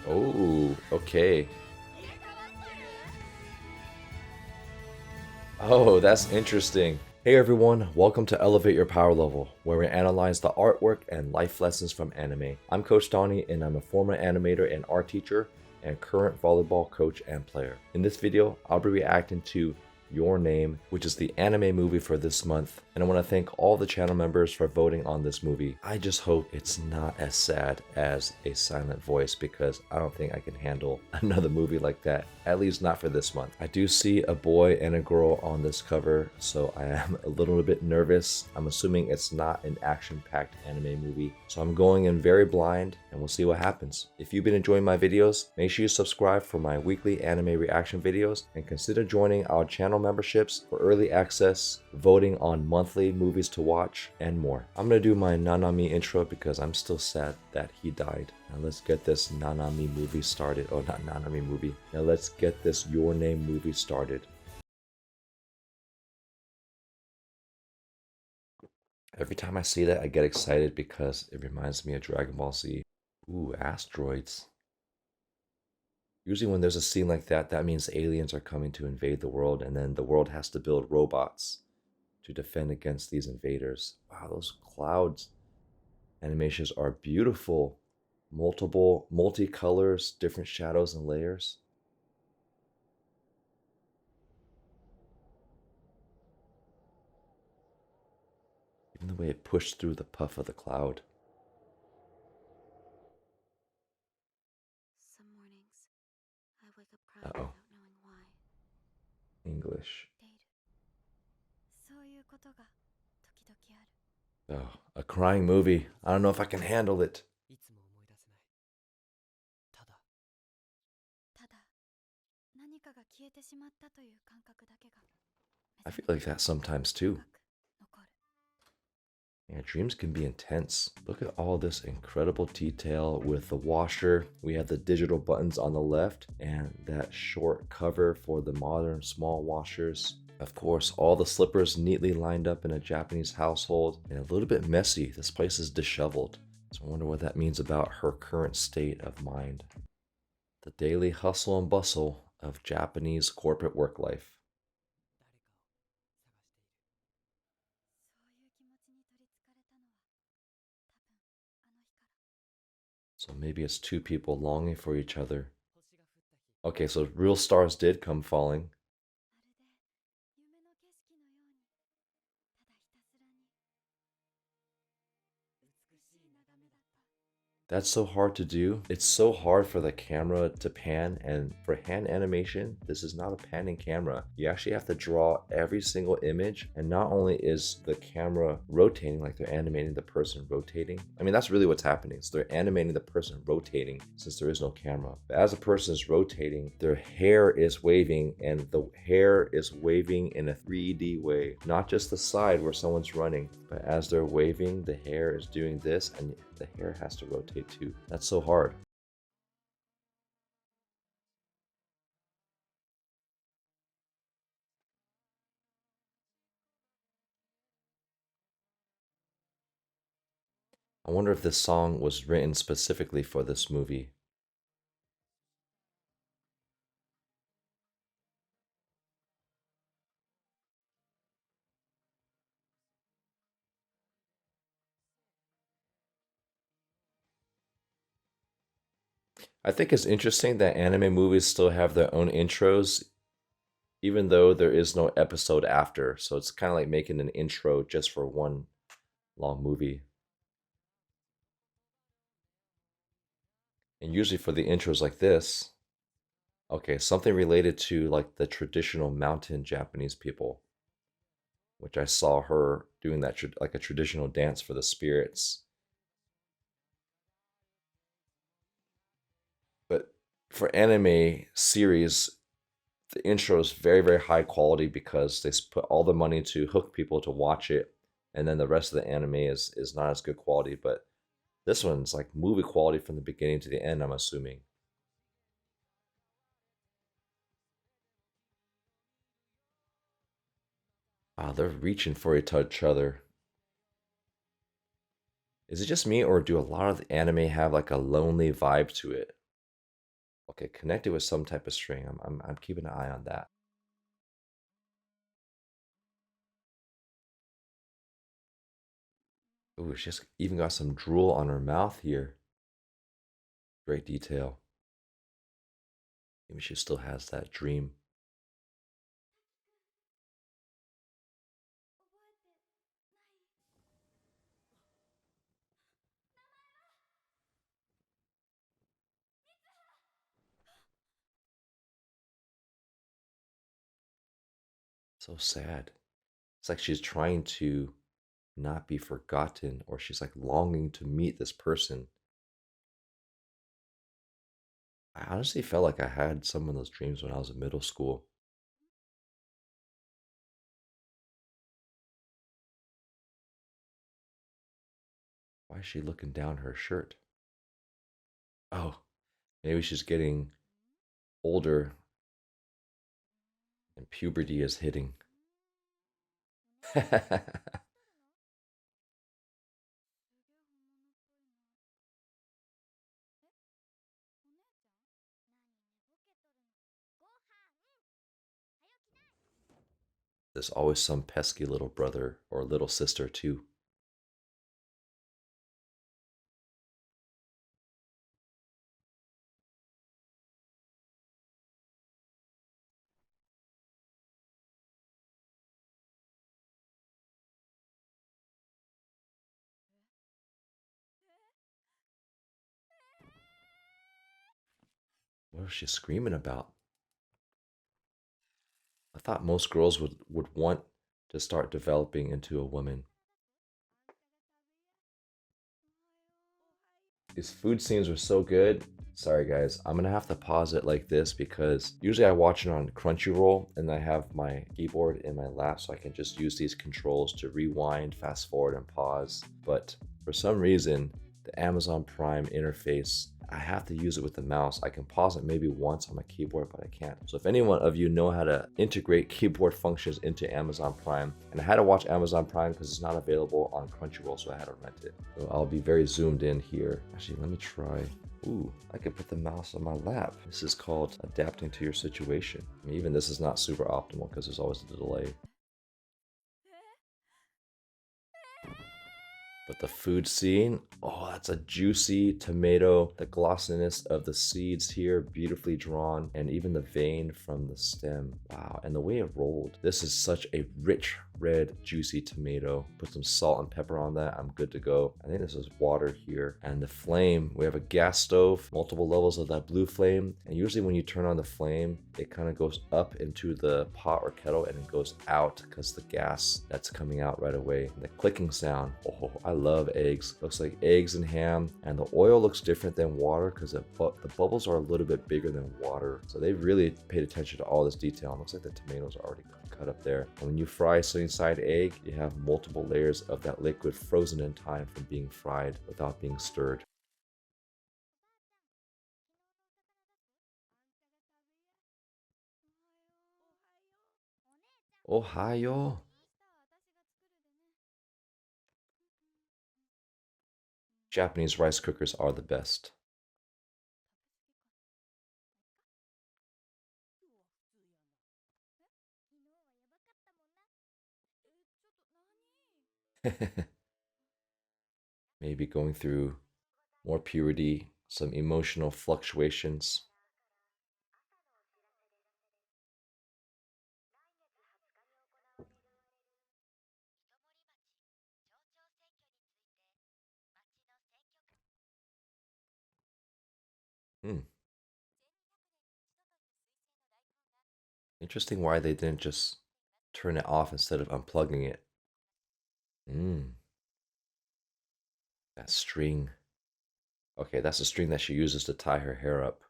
Oh, okay. Oh, that's interesting. Hey everyone, welcome to Elevate Your Power Level, where we analyze the artwork and life lessons from anime. I'm Coach Donnie, and I'm a former animator and art teacher and current volleyball coach and player. In this video, I'll be reacting to Your Name, which is the anime movie for this month, and I want to thank all the channel members for voting on this movie. I just hope it's not as sad as A Silent Voice, because I don't think I can handle another movie like that, at least not for this month. I do see a boy and a girl on this cover, so I am a little bit nervous. I'm assuming it's not an action-packed anime movie, so I'm going in very blind, and we'll see what happens. If you've been enjoying my videos, make sure you subscribe for my weekly anime reaction videos, and consider joining our channel memberships for early access, voting on monthly movies to watch, and more. I'm gonna do my Nanami intro because I'm still sad that he died. Now let's get this Nanami movie started. Oh, not Nanami movie. Now let's get this Your Name movie started. Every time I see that, I get excited because it reminds me of Dragon Ball Z. Ooh, asteroids. Usually when there's a scene like that, that means aliens are coming to invade the world, and then the world has to build robots to defend against these invaders. Wow, those clouds animations are beautiful. Multicolors, different shadows and layers. Even the way it pushed through the puff of the cloud. Some mornings, I wake up crying Uh-oh. without knowing why. English. ている。そういうことが時々ある。Oh, a crying movie. I don't know if I can handle it. いつも思い出せない。ただ、ただ、何かが消えてしまったという感覚だけが I feel like that sometimes too. 残る。 Yeah, dreams can be intense. Look at all this incredible detail with the washer. We have the digital buttons on the left and that short cover for the modern small washers. Of course, all the slippers neatly lined up in a Japanese household and a little bit messy. This place is disheveled. So I wonder what that means about her current state of mind. The daily hustle and bustle of Japanese corporate work life. そういう気持ちに取りつかれたのは、多分あの日から。 So maybe it's two people longing for each other. 星が降った日、 Okay, so real stars did come falling. まるで夢の景色のように、ただひたすらに美しい眺めだった。 That's so hard to do. It's so hard for the camera to pan, and for hand animation, this is not a panning camera. You actually have to draw every single image, and not only is the camera rotating, like they're animating the person rotating. I mean, that's really what's happening. So they're animating the person rotating since there is no camera. But as a person is rotating, their hair is waving, and the hair is waving in a 3D way, not just the side where someone's running, but as they're waving, the hair is doing this, and the hair has to rotate too. That's so hard. I wonder if this song was written specifically for this movie. I think it's interesting that anime movies still have their own intros, even though there is no episode after. So it's kind of like making an intro just for one long movie. And usually for the intros like this, okay, something related to like the traditional mountain Japanese people, which I saw her doing that like a traditional dance for the spirits. But for anime series, the intro is very, very high quality because they put all the money to hook people to watch it, and then the rest of the anime is not as good quality. But this one's like movie quality from the beginning to the end, I'm assuming. Wow, they're reaching for each other. Is it just me, or do a lot of the anime have like a lonely vibe to it? Okay, connected with some type of string. I'm keeping an eye on that. Ooh, she's even got some drool on her mouth here. Great detail. Maybe she still has that dream. So sad. It's like she's trying to not be forgotten, or she's like longing to meet this person. I honestly felt like I had some of those dreams when I was in middle school. Why is she looking down her shirt? Oh, maybe she's getting older and puberty is hitting. There's always some pesky little brother or little sister, too. What is she screaming about? I thought most girls would want to start developing into a woman. These food scenes were so good. Sorry guys, I'm gonna have to pause it like this because usually I watch it on Crunchyroll and I have my keyboard in my lap so I can just use these controls to rewind, fast forward, and pause. But for some reason, the Amazon Prime interface, I have to use it with the mouse. I can pause it maybe once on my keyboard, but I can't. So if anyone of you know how to integrate keyboard functions into Amazon Prime, and I had to watch Amazon Prime because it's not available on Crunchyroll, so I had to rent it. So I'll be very zoomed in here. Actually, let me try. Ooh, I could put the mouse on my lap. This is called adapting to your situation. I mean, even this is not super optimal because there's always a delay. But the food scene, oh, that's a juicy tomato. The glossiness of the seeds here, beautifully drawn, and even the vein from the stem. Wow, and the way it rolled. This is such a rich, red, juicy tomato. Put some salt and pepper on that, I'm good to go. I think this is water here. And the flame, we have a gas stove, multiple levels of that blue flame. And usually when you turn on the flame, it kind of goes up into the pot or kettle and it goes out because the gas that's coming out right away. And the clicking sound, oh, I love eggs. Looks like eggs and ham, and the oil looks different than water because the bubbles are a little bit bigger than water. So they really paid attention to all this detail. It looks like the tomatoes are already cut up there. And when you fry a sunny side egg, you have multiple layers of that liquid frozen in time from being fried without being stirred. Ohio. Japanese rice cookers are the best. Maybe going through more purity, some emotional fluctuations. Hmm. Interesting why they didn't just turn it off instead of unplugging it. Hmm. That string. Okay, that's the string that she uses to tie her hair up.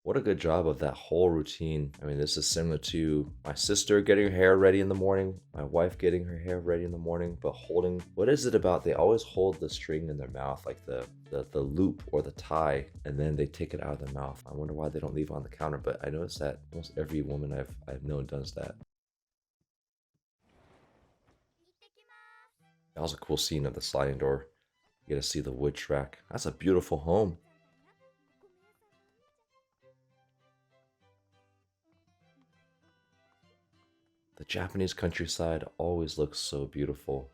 What a good job of that whole routine. I mean, this is similar to my sister getting her hair ready in the morning, my wife getting her hair ready in the morning, but holding, what is it about? They always hold the string in their mouth, like the loop or the tie, and then they take it out of their mouth. I wonder why they don't leave it on the counter, but I noticed that almost every woman I've known does that. That was a cool scene of the sliding door. You get to see the wood track. That's a beautiful home. The Japanese countryside always looks so beautiful.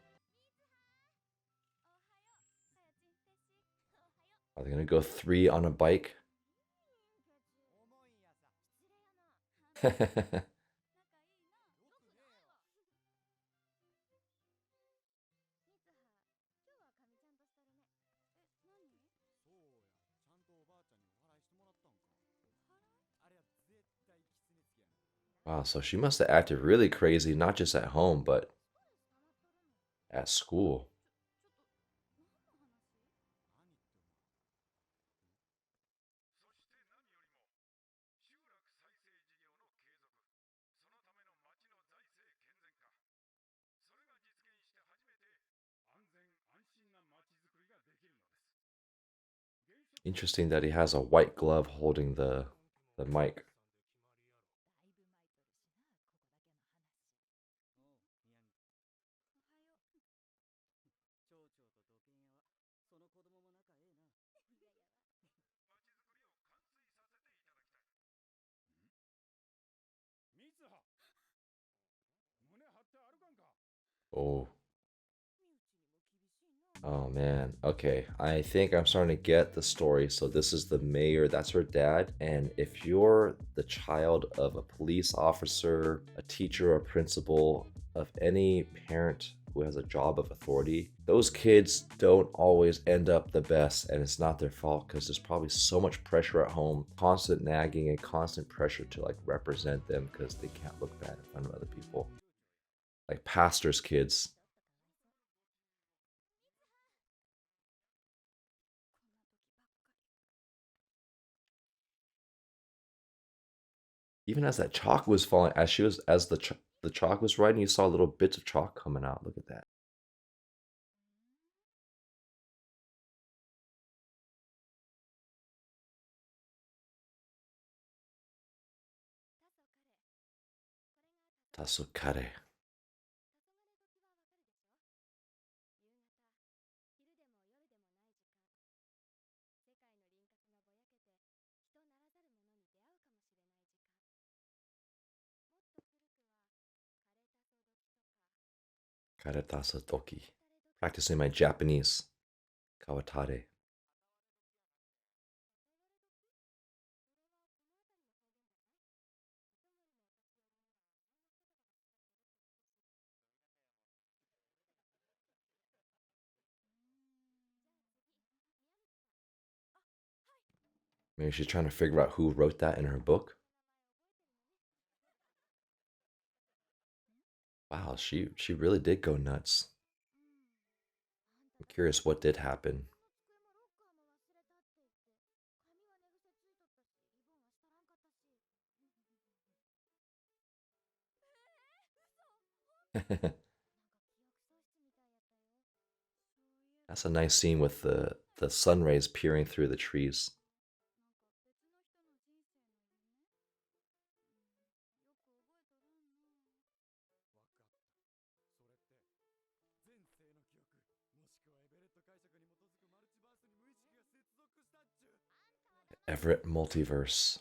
Are they gonna go three on a bike? Wow, so she must have acted really crazy, not just at home, but at school. Interesting that he has a white glove holding the mic. Oh. Oh man. Okay. I think I'm starting to get the story. So this is the mayor, that's her dad. And if you're the child of a police officer, a teacher, a principal, of any parent who has a job of authority, those kids don't always end up the best, and it's not their fault because there's probably so much pressure at home, constant nagging and constant pressure to like represent them because they can't look bad in front of other people. Like pastors' kids. Even as that chalk was falling, as she was as the chalk was writing, you saw little bits of chalk coming out. Look at that. Tasukare. Karetasa toki. Practicing my Japanese. Kawatare. Maybe she's trying to figure out who wrote that in her book. Wow, she really did go nuts. I'm curious what did happen. That's a nice scene with the sun rays peering through the trees. Everett multiverse.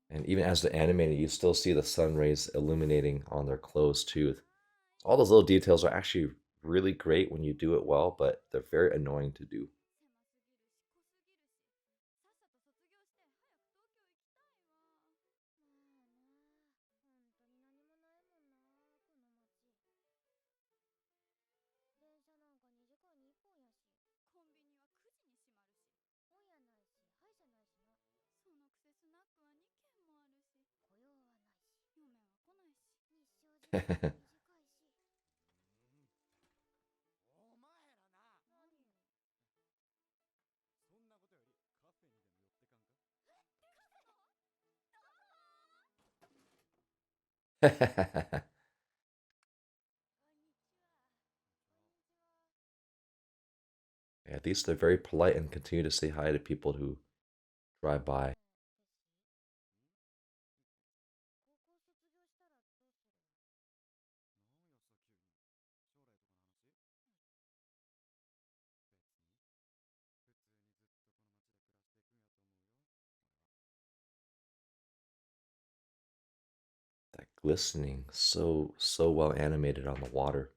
And even as the animated, you still see the sun rays illuminating on their clothes too. All those little details are actually really great when you do it well, but they're very annoying to do. Yeah, at least they're very polite and continue to say hi to people who drive by. glistening, so well animated on the water.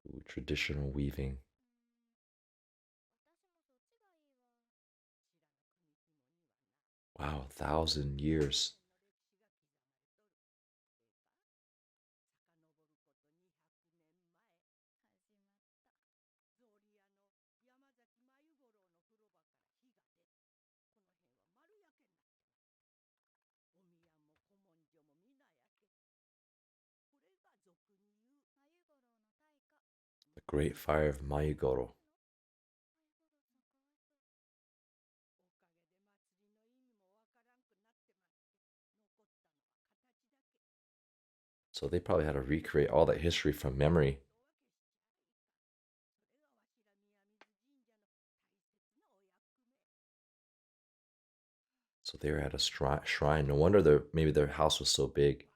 Ooh, traditional weaving. Wow, 1,000 years. The Great Fire of Mayugoro. So they probably had to recreate all that history from memory. So they were at a shrine. No wonder maybe their house was so big.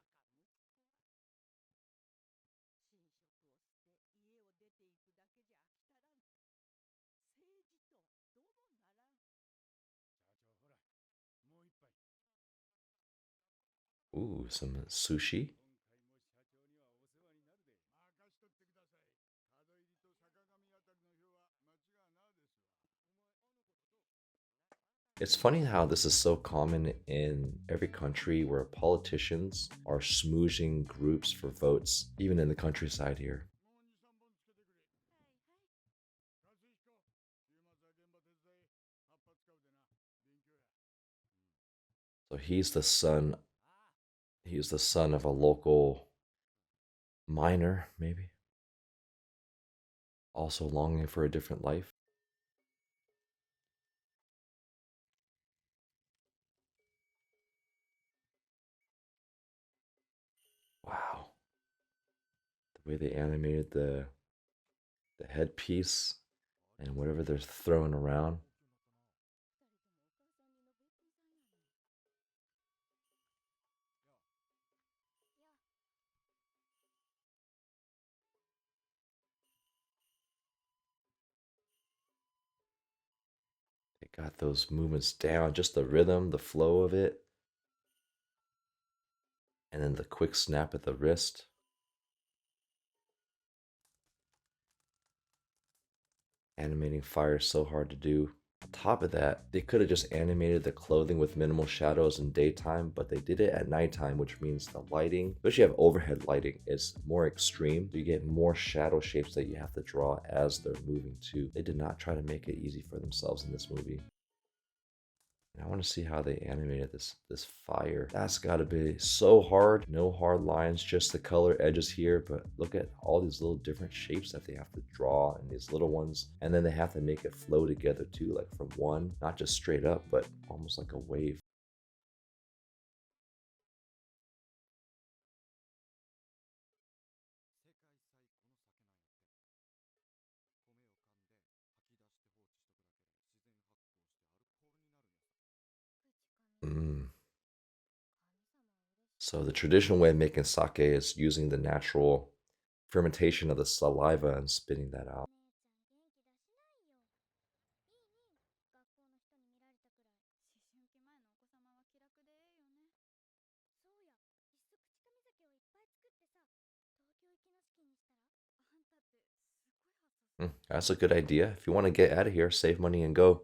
Ooh, some sushi. It's funny how this is so common in every country where politicians are smooching groups for votes, even in the countryside here. So he's the son of a local miner, maybe, also longing for a different life. Wow, the way they animated the headpiece and whatever they're throwing around. They got those movements down, just the rhythm, the flow of it, and then the quick snap at the wrist. Animating fire is so hard to do. On top of that, they could have just animated the clothing with minimal shadows in daytime, but they did it at nighttime, which means the lighting, especially have overhead lighting, is more extreme. So you get more shadow shapes that you have to draw as they're moving too. They did not try to make it easy for themselves in this movie. I want to see how they animated this fire. That's got to be so hard. No hard lines, just the color edges here. But look at all these little different shapes that they have to draw and these little ones. And then they have to make it flow together too, like from one, not just straight up, but almost like a wave. Mm. So the traditional way of making sake is using the natural fermentation of the saliva and spitting that out. That's a good idea. If you want to get out of here, save money and go.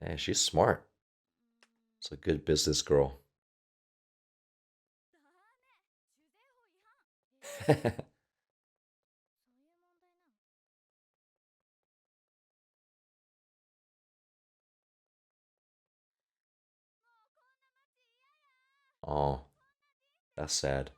Yeah, she's smart. It's a good business girl. Oh, that's sad.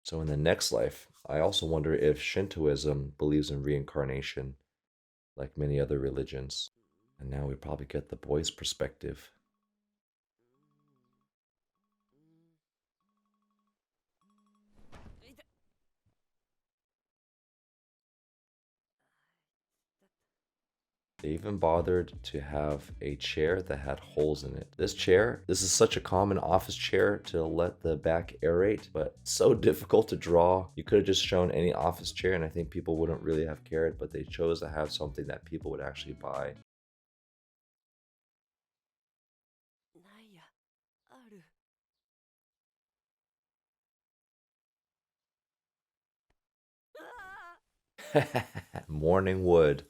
So in the next life, I also wonder if Shintoism believes in reincarnation, like many other religions. And now we probably get the boy's perspective. They even bothered to have a chair that had holes in it. This chair, this is such a common office chair to let the back aerate, but so difficult to draw. You could have just shown any office chair and I think people wouldn't really have cared, but they chose to have something that people would actually buy. ないや、ある。Morning wood.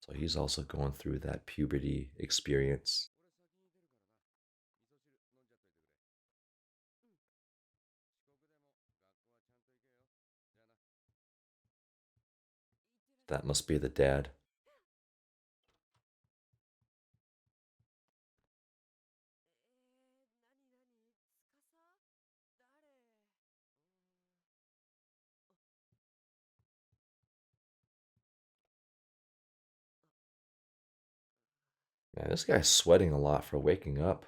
So he's also going through that puberty experience. That must be the dad. Man, this guy's sweating a lot for waking up.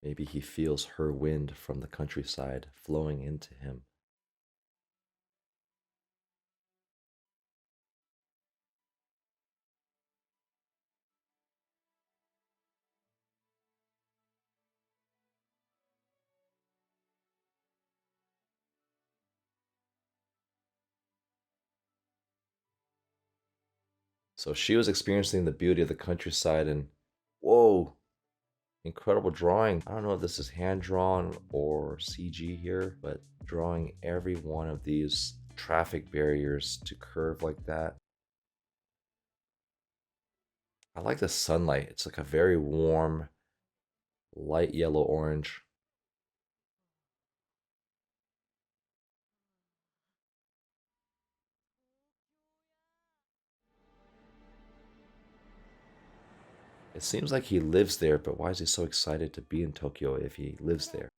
Maybe he feels her wind from the countryside flowing into him. So she was experiencing the beauty of the countryside and whoa, incredible drawing. I don't know if this is hand drawn or CG here, but drawing every one of these traffic barriers to curve like that. I like the sunlight. It's like a very warm, light yellow orange. It seems like he lives there, but why is he so excited to be in Tokyo if he lives there?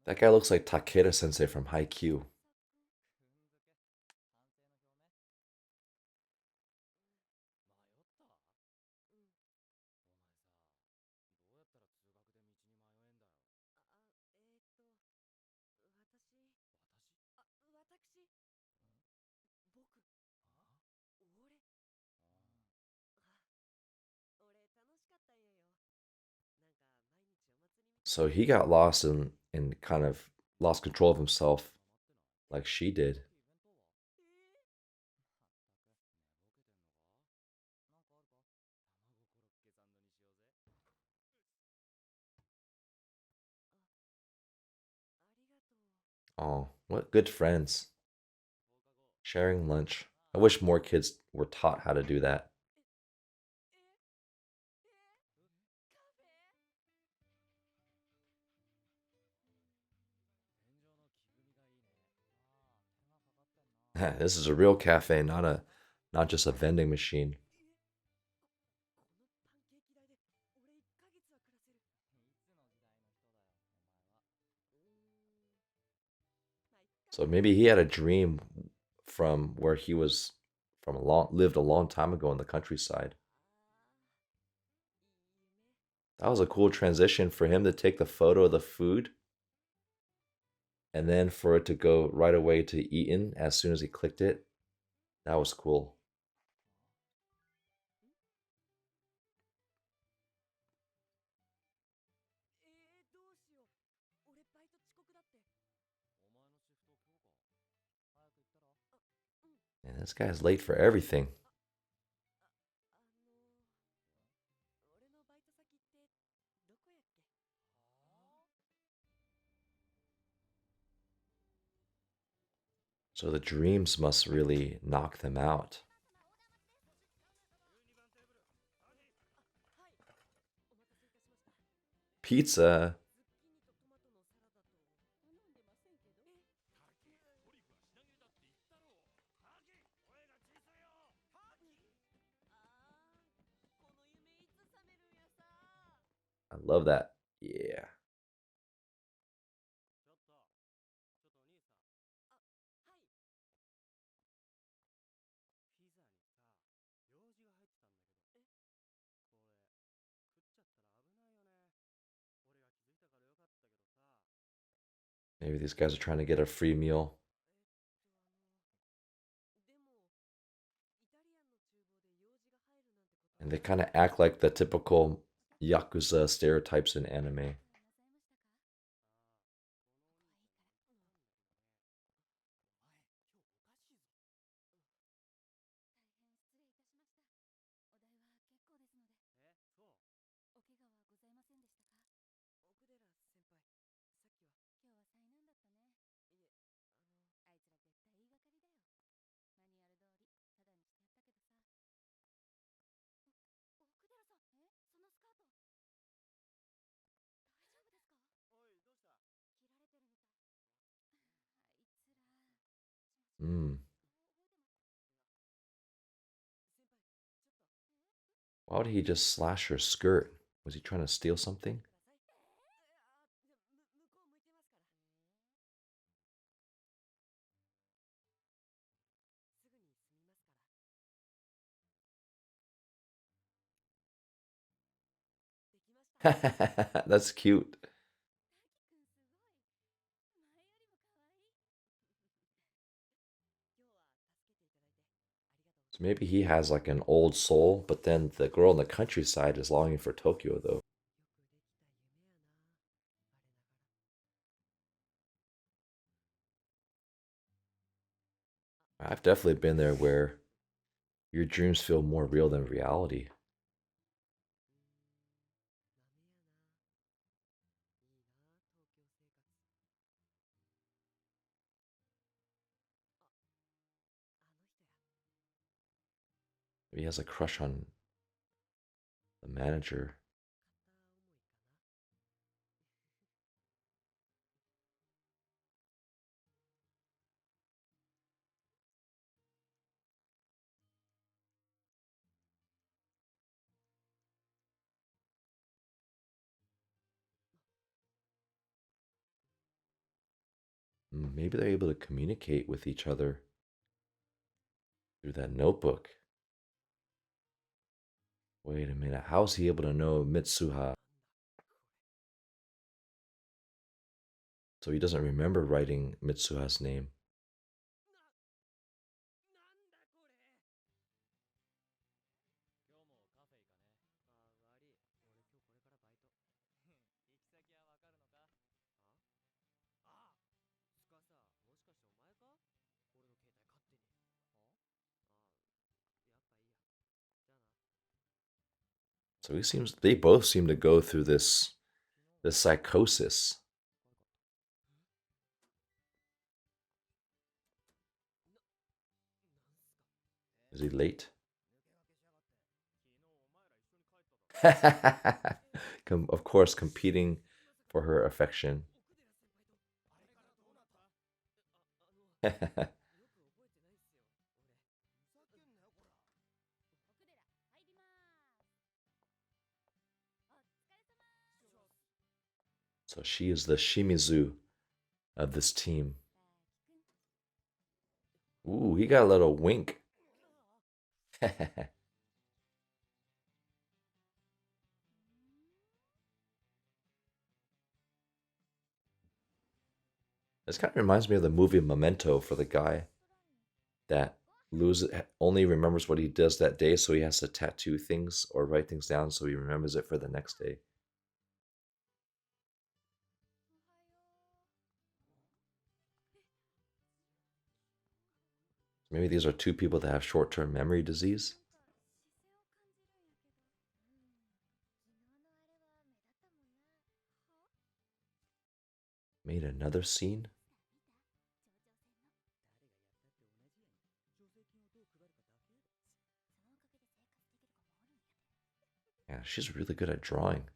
That guy looks like Takeda Sensei from Haikyuu. So he got lost and kind of lost control of himself like she did. Oh, what good friends. Sharing lunch. I wish more kids were taught how to do that. This is a real cafe, not just a vending machine. So maybe he had a dream from where he was from lived a long time ago in the countryside. That was a cool transition for him to take the photo of the food and then for it to go right away to eaten as soon as he clicked it. That was cool. And this guy's late for everything. So the dreams must really knock them out. Pizza. love that. Yeah. ちょっとピザにさ、用事が入ってたんだけど。これ食っちゃったら危ないよね。俺が気づいたからよかったけどさ。 Maybe these guys are trying to get a free meal. でも、イタリアンの厨房で用事が入るなんてことは And they kind of act like the typical Yakuza stereotypes in anime. 大変失礼いたしました。お代は結構ですので。奥寺先輩、さっきは今日は災難だったね。あの、あいつら絶対言いがかりだよ。何やる通り、ただにしてやったけどさ。お、奥寺さん、そのスカート。大丈夫ですか？ Why would he just slash her skirt? Was he trying to steal something? すぐに済みますから。That's cute. タキ君すごい。前よりも可愛い。今日は助けていただいてありがとうございます。 So maybe he has like an old soul, but then the girl in the countryside is longing for Tokyo, though. よくできた夢やな。我ながら。 I've definitely been there where your dreams feel more real than reality. 豆やな。いいな、東京生活。あ、あの人や。 Maybe he has a crush on the manager. 片思いかな。 Maybe they're able to communicate with each other through that notebook. Wait a minute, how is he able to know Mitsuha? So he doesn't remember writing Mitsuha's name. あ、悪い。俺今日これからバイト。行き先はわかるのか？ああ、司はもしかしてお前か？俺の携帯勝手に。ああ、やっぱいいや。じゃあな。 So they both seem to go through this psychosis. な、なんすか？ Is he late? 抜け駆けしやがって。昨日お前ら一緒に帰っただろ。え、 Of course, competing for her affection. 奥寺先輩とあれからどうなった？よく覚えてないっすよ。俺。ふざけんなよ、こら。 So she is the Shimizu of this team. Ooh, he got a little wink. This kind of reminds me of the movie Memento for the guy that only remembers what he does that day, so he has to tattoo things or write things down so he remembers it for the next day. Maybe these are two people that have short-term memory disease. Made another scene? Yeah, she's really good at drawing.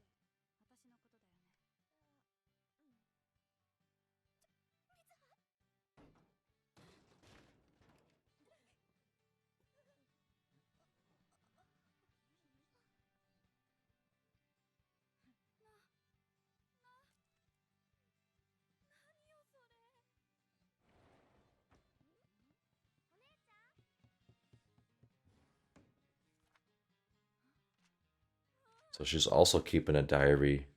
So she's also keeping a diary.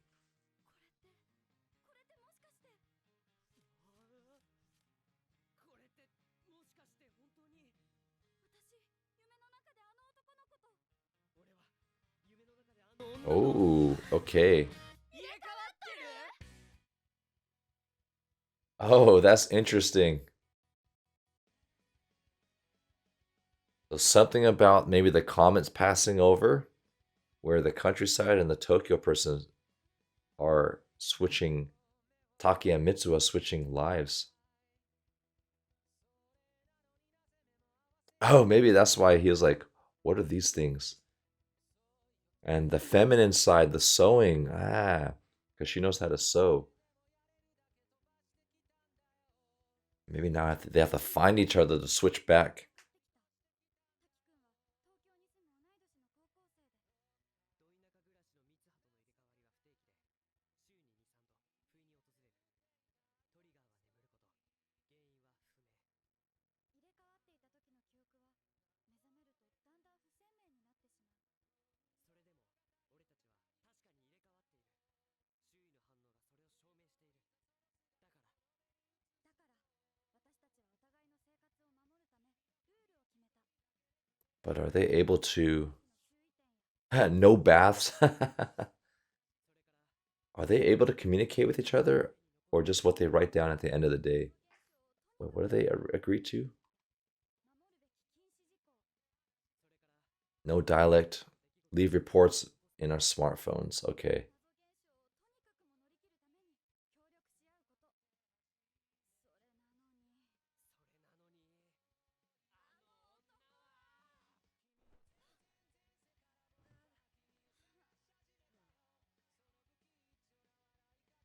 Oh, okay. Oh, that's interesting. So something about maybe the comets passing over, where the countryside and the Tokyo person are switching, Taki and Mitsuha switching lives. Oh, maybe that's why he was like, what are these things? And the feminine side, the sewing, because she knows how to sew. Maybe now they have to find each other to switch back. But are they able to? No baths. Are they able to communicate with each other, or just what they write down at the end of the day? What do they agree to? No dialect. Leave reports in our smartphones. Okay.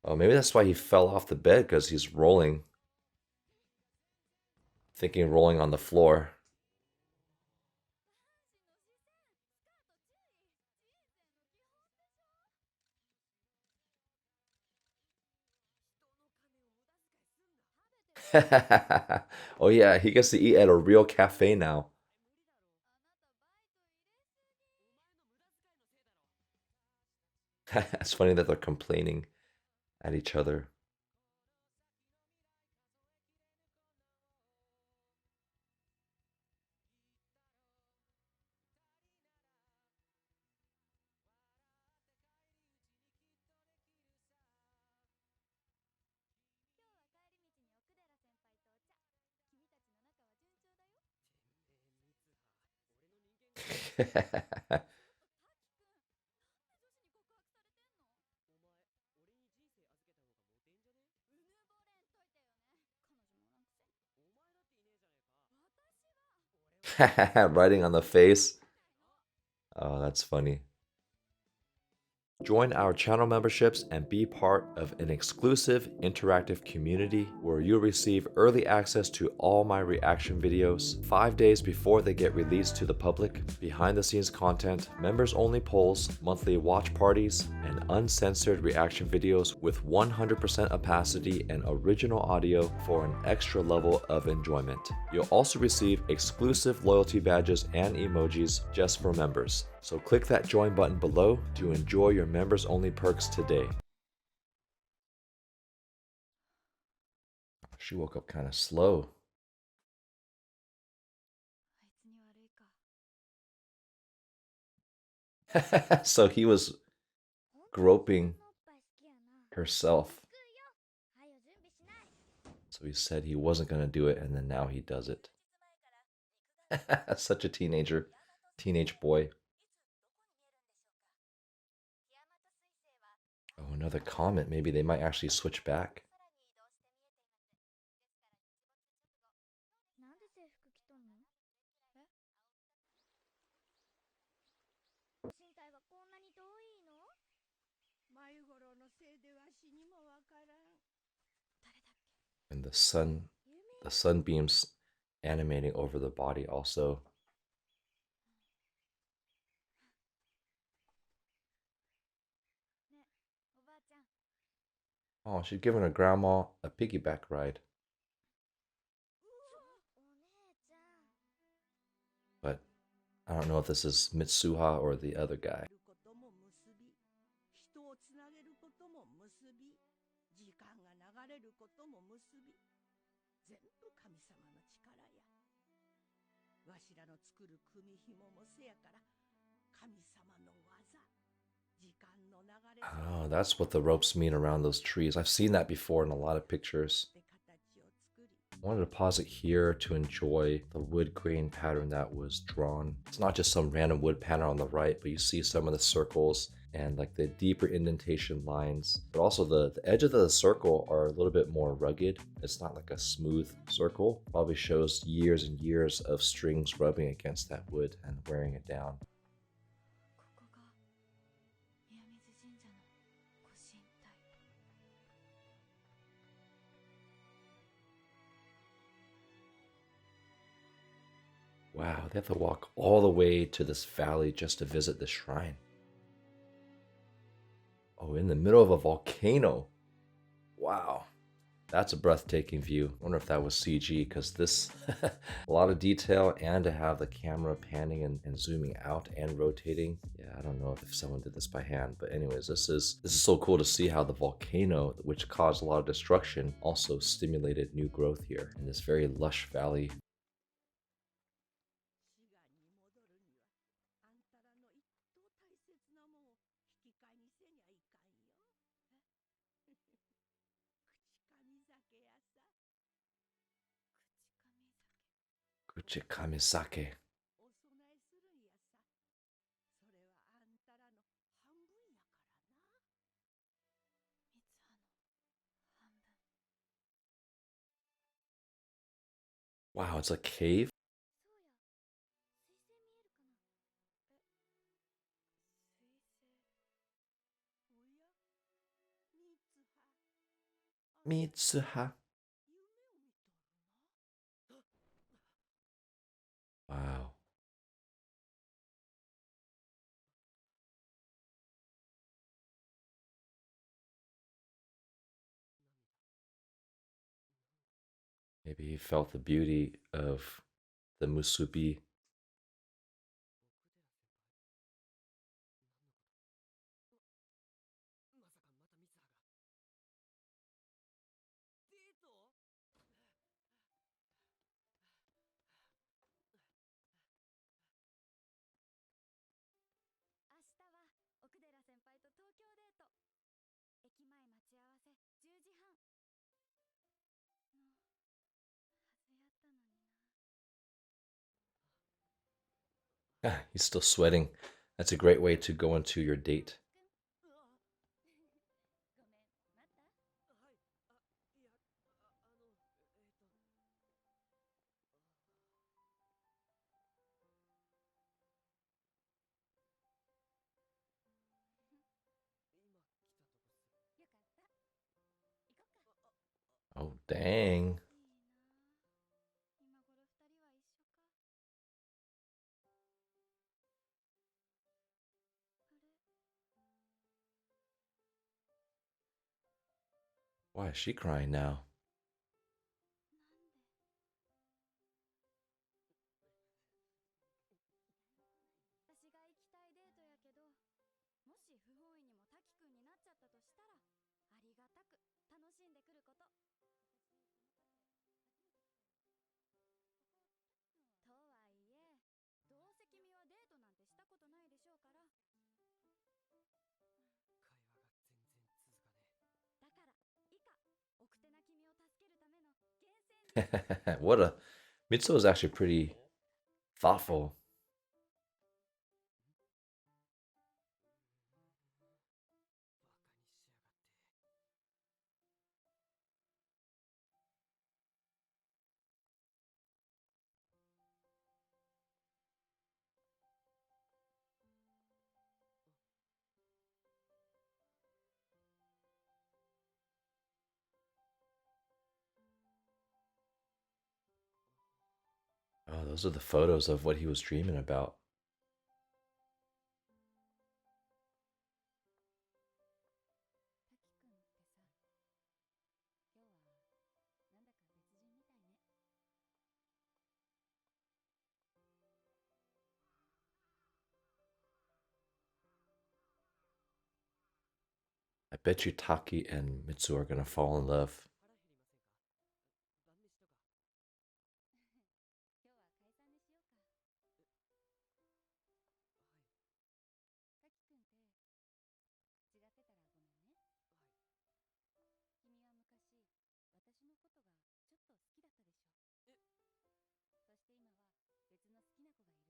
Oh, maybe that's why he fell off the bed because he's rolling, thinking rolling on the floor. Oh yeah, he gets to eat at a real cafe now. It's funny that they're complaining at each other. Writing on the face. Oh, that's funny. Join our channel memberships and be part of an exclusive interactive community where you'll receive early access to all my reaction videos 5 days before they get released to the public, behind the scenes content, members only polls, monthly watch parties, and uncensored reaction videos with 100% opacity and original audio for an extra level of enjoyment. You'll also receive exclusive loyalty badges and emojis just for members. So click that join button below to enjoy your members only perks today. She woke up kind of slow. So he was groping herself. So he said he wasn't going to do it, and then now he does it. Such a teenage boy. Oh, another comet. Maybe they might actually switch back. And the sunbeams animating over the body also. Oh, she's giving her grandma a piggyback ride. But I don't know if this is Mitsuha or the other guy. わしらの作る組紐もせやから神様の技。時間の流れ Oh, that's what the ropes mean around those trees. I've seen that before in a lot of pictures. で形を作り I wanted to pause it here to enjoy the wood grain pattern that was drawn. It's not just some random wood pattern on the right, but you see some of the circles and like the deeper indentation lines. But also the edge of the circle are a little bit more rugged. It's not like a smooth circle. Probably shows years and years of strings rubbing against that wood and wearing it down. ここが宮水神社のご神体。 Wow, they have to walk all the way to this valley just to visit the shrine. Oh, in the middle of a volcano. Wow. That's a breathtaking view. I wonder if that was CG because this a lot of detail and to have the camera panning and zooming out and rotating. Yeah, I don't know if someone did this by hand, but anyways, this is so cool to see how the volcano, which caused a lot of destruction, also stimulated new growth here in this very lush valley. 滋賀に戻るにはあんたらの一等大切なもんを引き換えにせにゃいかんよ。口神酒やさ。 口紙酒。 Kuchikamisake. お供えするんやさ。それはあんたらの半分やからな。三葉の半分。 Wow, it's a cave? そうや、水星見えるかな。水星。おや三つ葉。 Mitsuha. 夢を見とるな。 Wow. Maybe he felt the beauty of the musubi. デート？ 明日は奥寺先輩と東京デート。駅前待ち合わせ10時半のはずやったのにな。 Ah, he's still sweating. That's a great way to go into your date. くんごめん、また。はい。あ、いや、よかった。行こっか。 Oh, dang. いいな。今頃二人は一緒か。あれ、 Why is she crying now? なんで。私が行きたいデートやけど、もし不本意にも滝くんになっちゃったとしたら、ありがたく楽しんでくること。とはいえ、どうせ君はデートなんてしたことないでしょうから。会話が全然続かねだから以下、奥手な君を助けるための厳選。 What a Mitsuo is actually pretty thoughtful. Oh, those are the photos of what he was dreaming about. 滝くんってさ、今日はなんだか別人みたいね。 I bet you Taki and Mitsuo are gonna fall in love.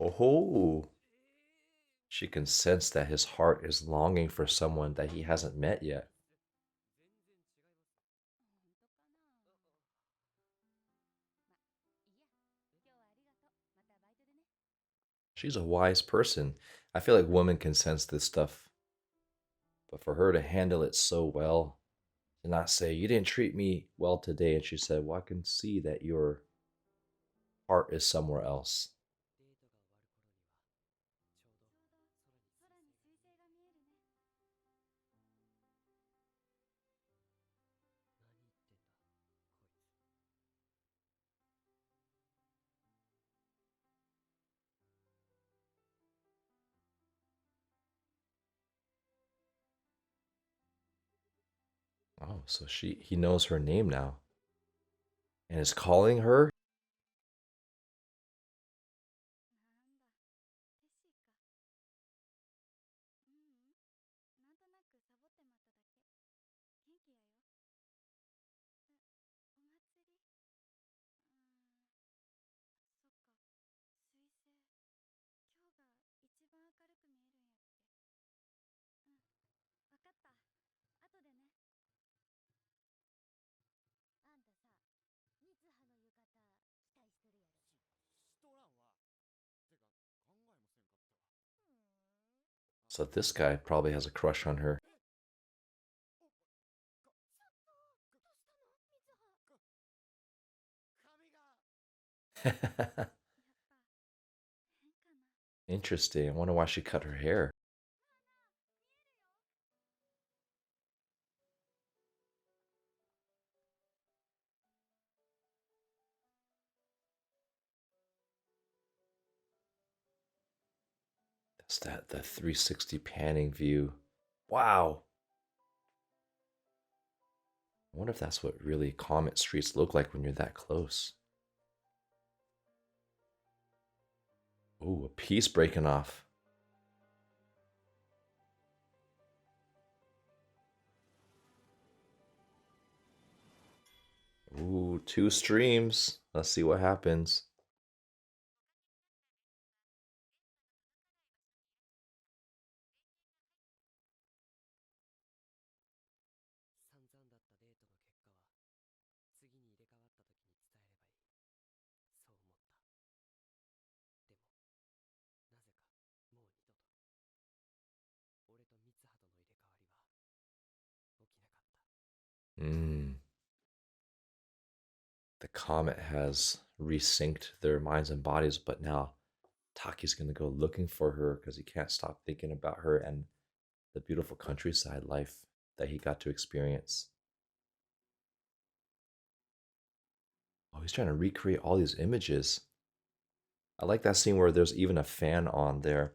Oh, she can sense that his heart is longing for someone that he hasn't met yet. 全然違います。まあいいや。今日はありがとう。またバイトでね。She's a wise person. I feel like women can sense this stuff, but for her to handle it so well, to not say, "You didn't treat me well today," and she said, "Well, I can see that your heart is somewhere else." ちょうど空に星星が見えるね。 Oh, so he knows her name now and is calling her? うん、なんとなくサボって待っただけ。天気やよ。わかった。後でね。あんたさ、三葉の浴衣期待しとるやろ。So this guy probably has a crush on her. どうしたのみずは？髪が。 Interesting. I wonder why she cut her hair. That's the 360 panning view. Wow. I wonder if that's what really comet streets look like when you're that close. Ooh, a piece breaking off. Ooh, two streams. Let's see what happens. Mm. The comet has resynced their minds and bodies, but now Taki's gonna go looking for her because he can't stop thinking about her and the beautiful countryside life that he got to experience. Oh, he's trying to recreate all these images. I like that scene where there's even a fan on there.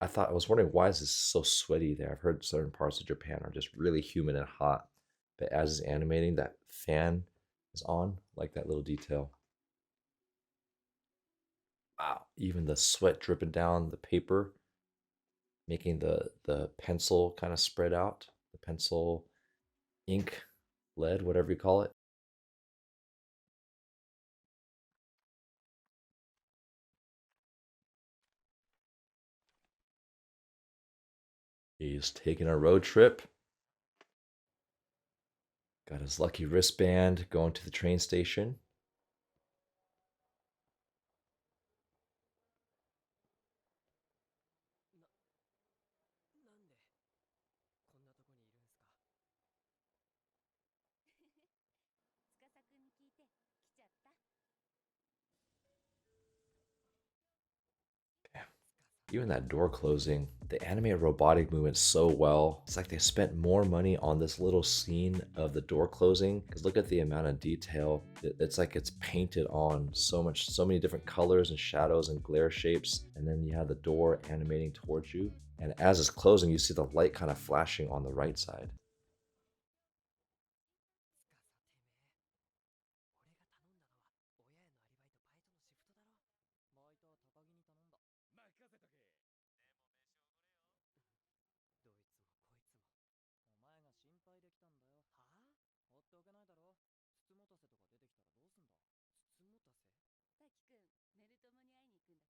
I was wondering why is this so sweaty there? I've heard certain parts of Japan are just really humid and hot, but as it's animating, that fan is on, like that little detail. Wow, even the sweat dripping down the paper, making the pencil kind of spread out, the pencil ink, lead, whatever you call it. He's taking a road trip. Got his lucky wristband going to the train station. Even that door closing, they animate robotic movements so well. It's like they spent more money on this little scene of the door closing because look at the amount of detail. It's like it's painted on so much, so many different colors and shadows and glare shapes. And then you have the door animating towards you. And as it's closing, you see the light kind of flashing on the right side. 大輝くん、メル友に会いに行くん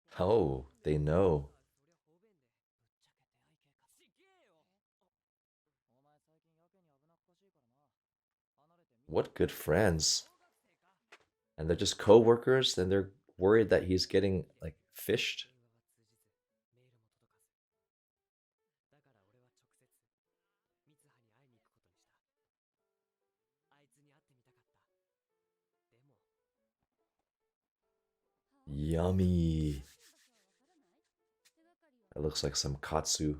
だって。Oh, they know. What good friends. And they're just co-workers and they're worried that he's getting like fished. Yummy. That looks like some katsu.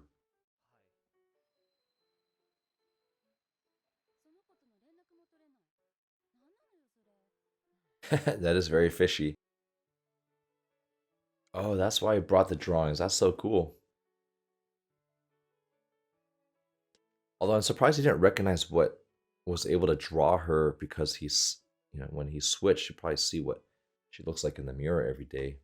That is very fishy. Oh, that's why he brought the drawings. That's so cool. Although I'm surprised he didn't recognize what was able to draw her because when he switched, you probably see what she looks like in the mirror every day.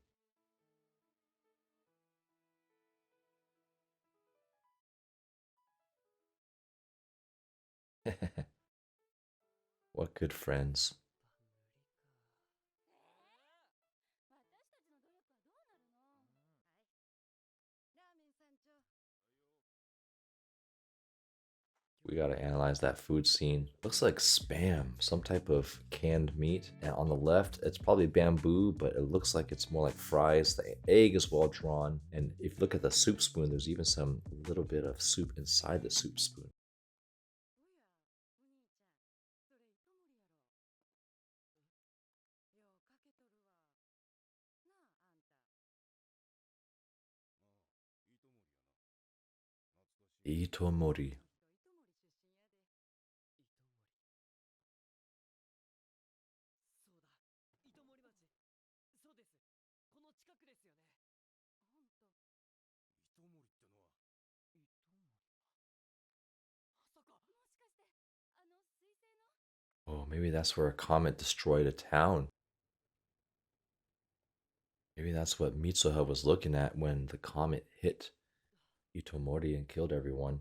What good friends. We gotta analyze that food scene. Looks like spam, some type of canned meat. And on the left, it's probably bamboo, but it looks like it's more like fries. The egg is well drawn. And if you look at the soup spoon, there's even some little bit of soup inside the soup spoon. Itomori. Oh, maybe that's where a comet destroyed a town. Maybe that's what Mitsuha was looking at when the comet hit Itomori and killed everyone.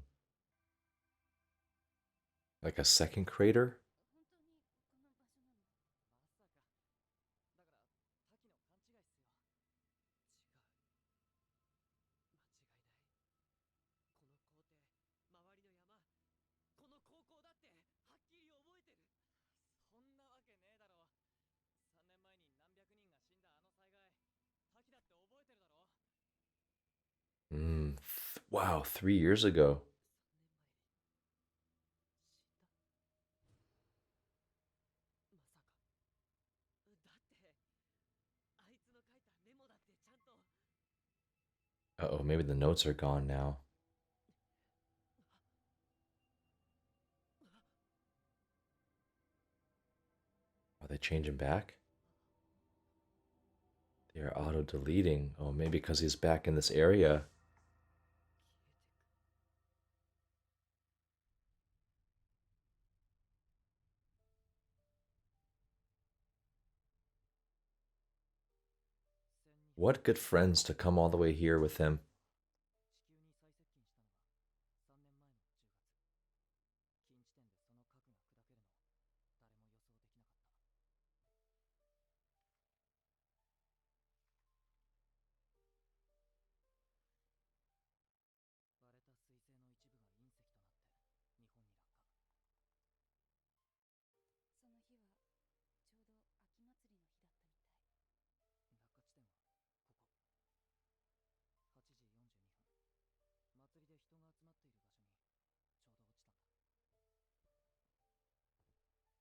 Like a second crater? Wow, 3 years ago. Uh-oh, maybe the notes are gone now. Are they changing back? They are auto-deleting. Oh, maybe because he's back in this area. What good friends to come all the way here with him.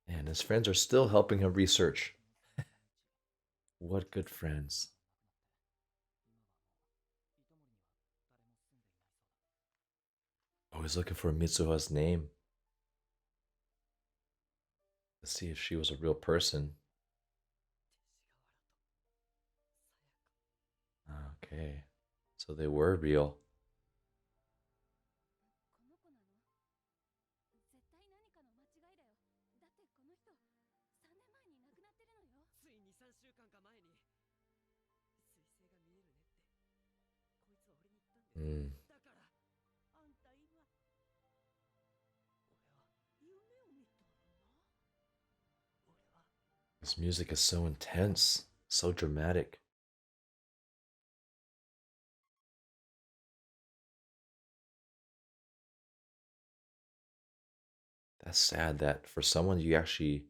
And his friends are still helping him research. What good friends. Oh, he's looking for Mitsuha's name. Let's see if she was a real person. Okay. So they were real. Mm. This music is so intense, so dramatic. That's sad that for someone you actually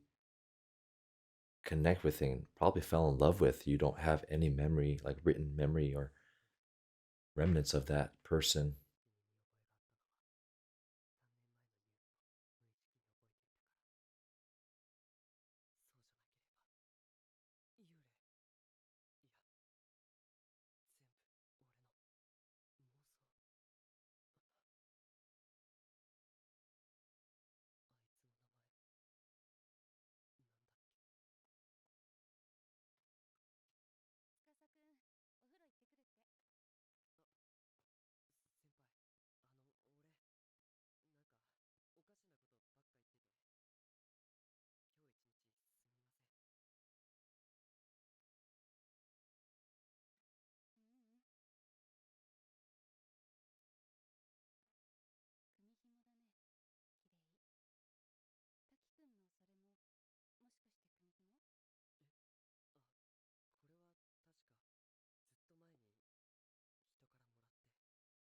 connect with and probably fell in love with, you don't have any memory, like written memory or remnants of that person.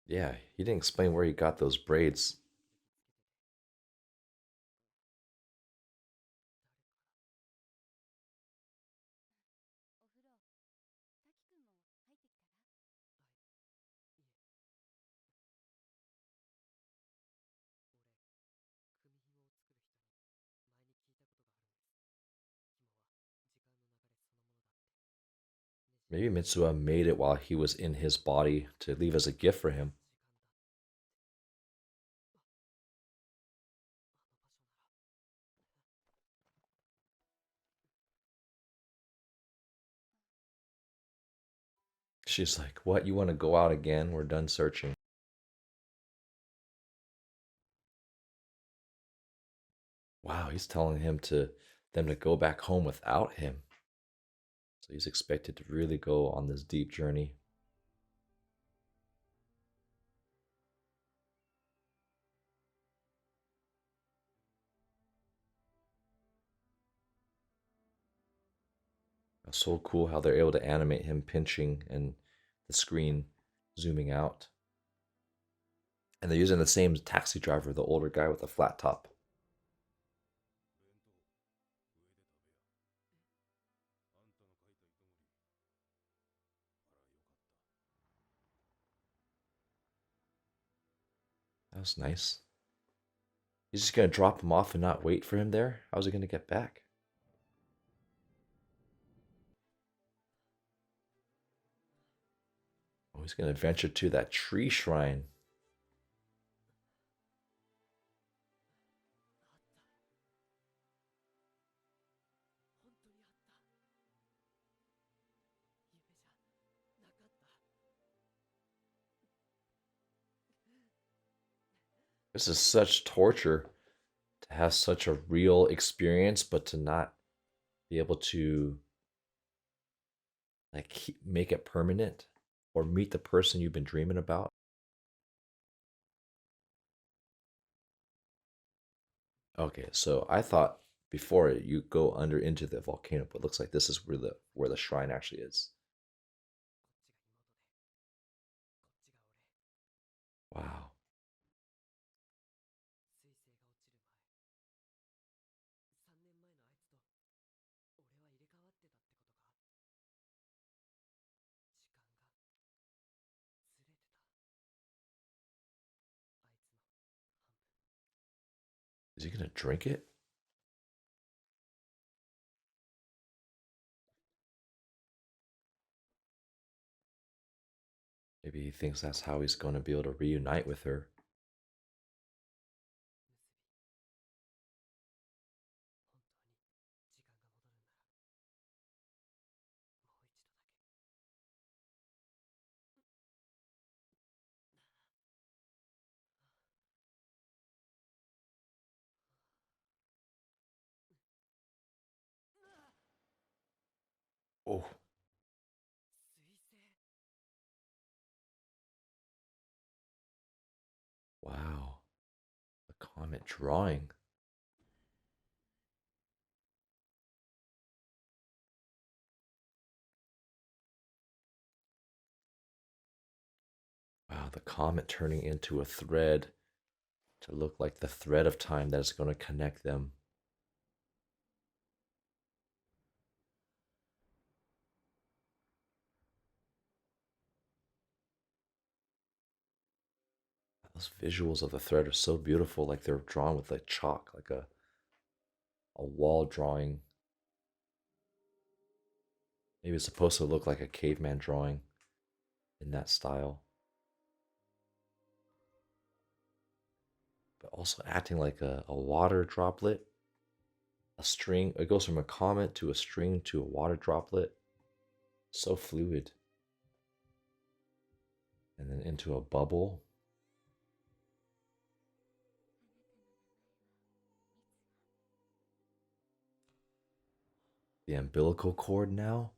Yeah, he didn't explain where he got those braids. Maybe Mitsuha made it while he was in his body to leave as a gift for him. She's like, "What? You want to go out again? We're done searching." Wow, he's telling them to go back home without him. So he's expected to really go on this deep journey. It's so cool how they're able to animate him pinching and the screen zooming out. And they're using the same taxi driver, the older guy with the flat top. That was nice. He's just gonna drop him off and not wait for him there? How's he gonna get back? Oh, he's gonna venture to that tree shrine. This is such torture to have such a real experience, but to not be able to like make it permanent or meet the person you've been dreaming about. Okay, so I thought before you go under into the volcano, but it looks like this is where the shrine actually is. Wow. Is he gonna drink it? Maybe he thinks that's how he's gonna be able to reunite with her. Oh, wow. The comet drawing. Wow, the comet turning into a thread to look like the thread of time that is going to connect them. Those visuals of the thread are so beautiful, like they're drawn with like chalk, like a wall drawing. Maybe it's supposed to look like a caveman drawing in that style. But also acting like a water droplet, a string. It goes from a comet to a string to a water droplet. So fluid. And then into a bubble. The umbilical cord now.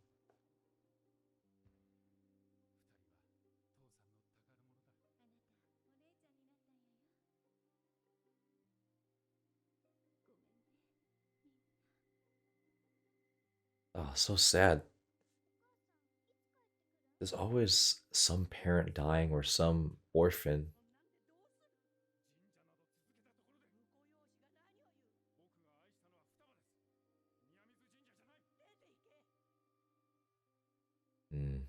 Oh, so sad. There's always some parent dying or some orphan. Mm.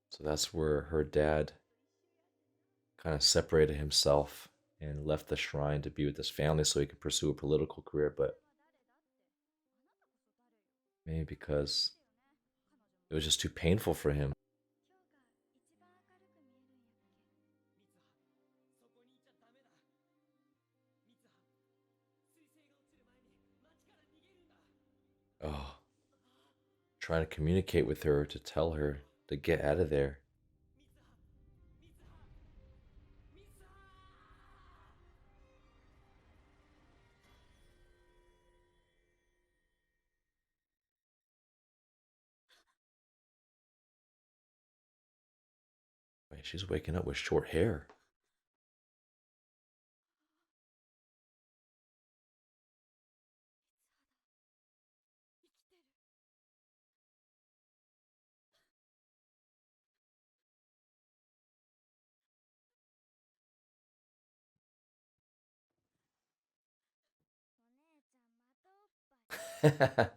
So that's where her dad kind of separated himself and left the shrine to be with his family so he could pursue a political career. But maybe because it was just too painful for him. Oh, trying to communicate with her to tell her to get out of there. Wait, she's waking up with short hair. I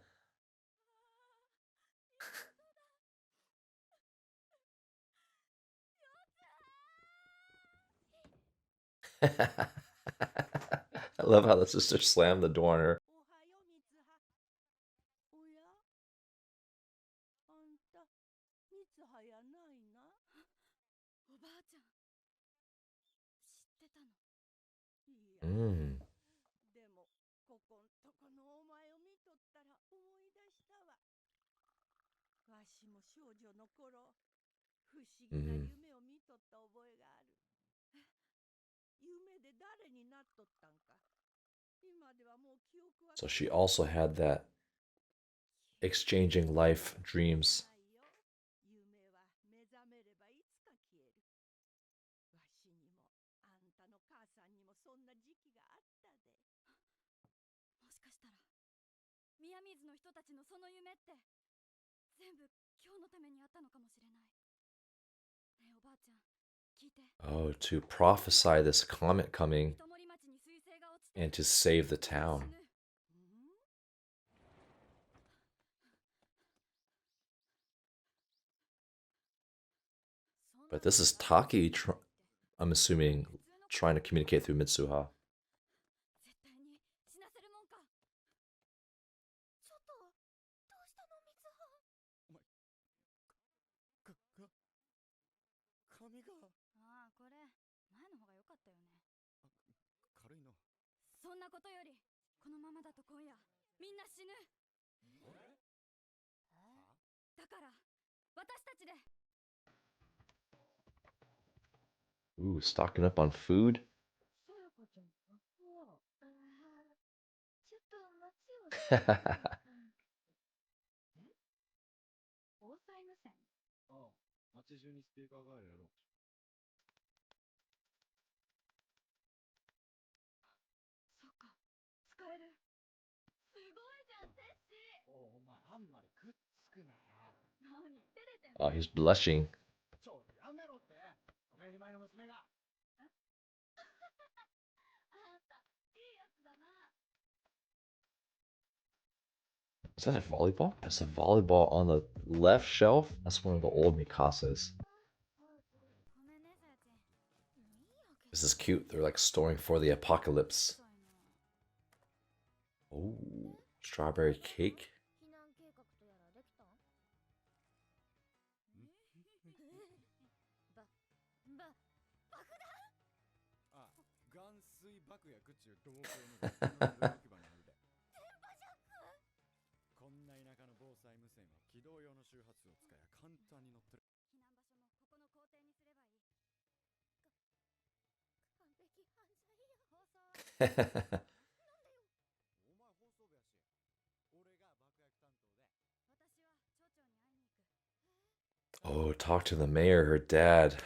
love how the sister slammed the door on her. おはよみつは。おやあんた、みつはやないな。おばあちゃん知ってたの？いや、Mm. でもここんとこのお前を見とったら思い出したわ。わしも少女の頃、不思議な Mm. 夢を見とった覚えがある。夢で誰になっとったんか。今ではもう記憶は So she also had that exchanging life dreams. ないよ。夢は目覚めればいつか消える。わしにもあんたの母さんにもそんな時期があったで。もしかしたら宮水の人たちのその夢って全部今日のためにあったのかもしれない。ねえおばあちゃん聞いて。 Oh, to prophesy this comet coming 糸森町に彗星が落ちて and to save the みんな死 town. ぬ。ん But this is Taki, I'm assuming, trying to communicate through Mitsuha. 絶対に死なせるもんか。ちょっとどうしたのみつは。髪がああこれ前の方が良かったよね。軽いの。そんなことよりこのままだと今夜みんな死ぬ。だから私たちで。 Ooh, stocking up on food? さやかちゃん。ちょっと待ちよ。防災無線。ああ、街中にスピーカーがあるやろ。そっか、使える。すごいじゃん、テッシー。お前あんまりくっつくなよ。何照れてんの？ Oh, he's blushing. ちょ、やめろって。おめえに前の娘が Is that a volleyball? That's a volleyball on the left shelf. That's one of the old Mikasas. This is cute. They're like storing for the apocalypse. Oh, strawberry cake. あ、含水爆薬っちゅう同行の学校の努力場にあるで。こんな田舎の防災無線は起動用の周波数を使えば簡単に乗ってる。お前放送部やし、俺が爆薬担当で。 Oh, talk to the mayor, her dad.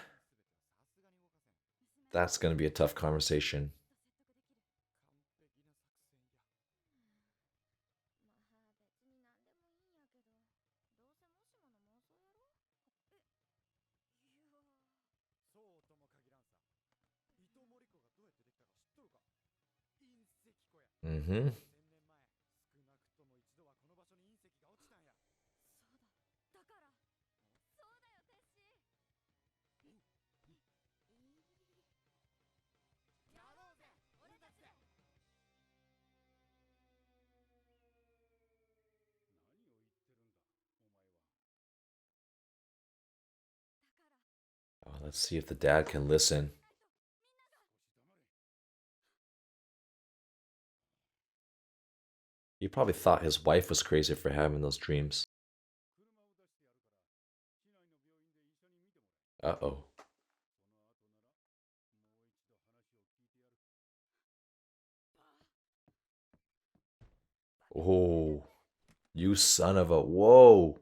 That's gonna be a tough conversation. Mm-hmm. Oh, let's see if the dad can listen. He probably thought his wife was crazy for having those dreams. Uh-oh. Oh, you son of a... Whoa.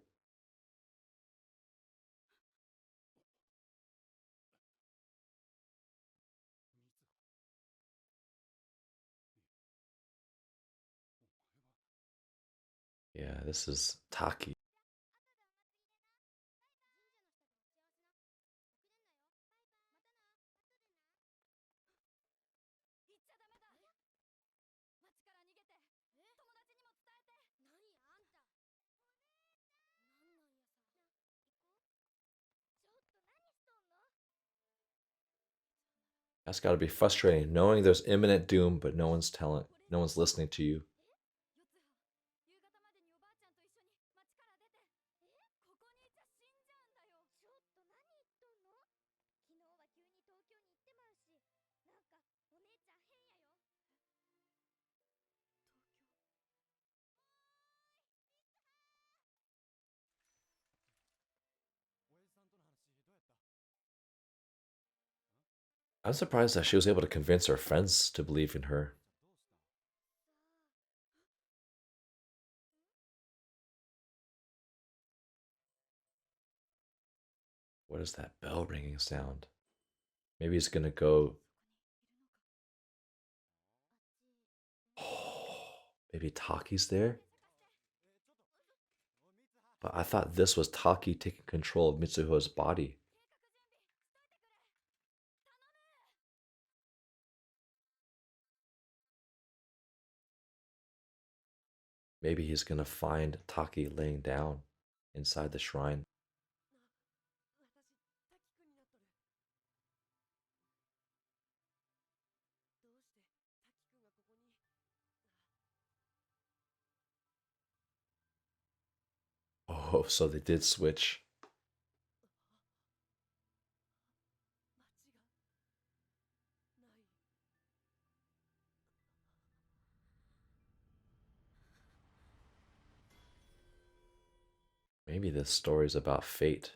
Yeah, this is Taki. That's got to be frustrating, knowing there's imminent doom, but no one's listening to you. I'm surprised that she was able to convince her friends to believe in her. What is that bell ringing sound? Maybe he's gonna go. Maybe Taki's there? But I thought this was Taki taking control of Mitsuho's body. Maybe he's gonna find Taki laying down inside the shrine. Oh, so they did switch. Maybe this story's about fate.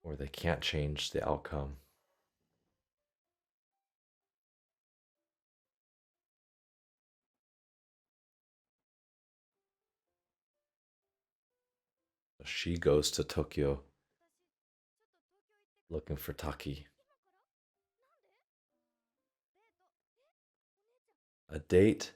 Or they can't change the outcome. So she goes to Tokyo looking for Taki. A date?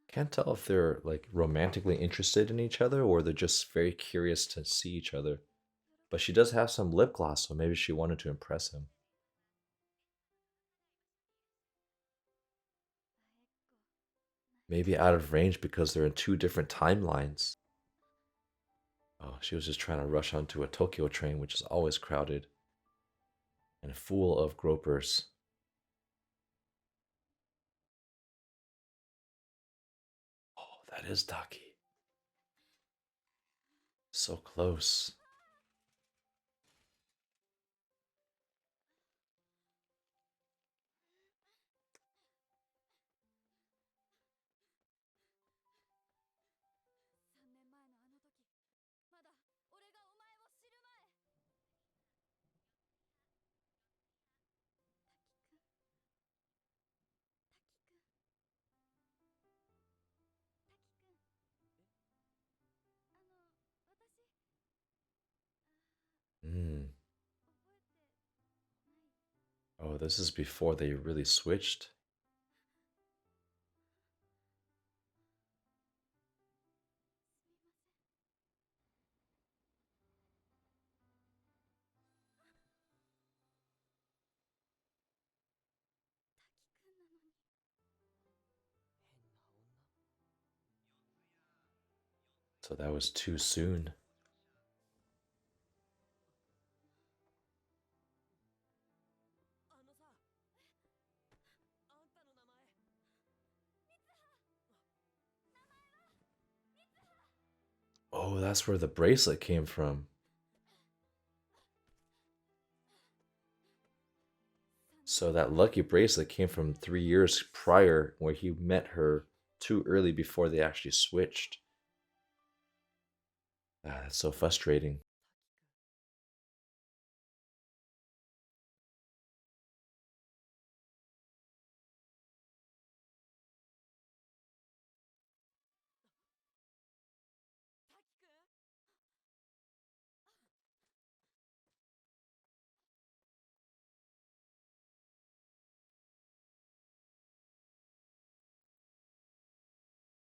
Can't tell if they're like romantically interested in each other or they're just very curious to see each other. But she does have some lip gloss, so maybe she wanted to impress him. Maybe out of range because they're in two different timelines. Oh, she was just trying to rush onto a Tokyo train, which is always crowded and full of gropers. Oh, that is Taki. So close. Mm. Oh, this is before they really switched. So that was too soon. Oh, that's where the bracelet came from. So that lucky bracelet came from 3 years prior where he met her too early before they actually switched. Ah, that's so frustrating.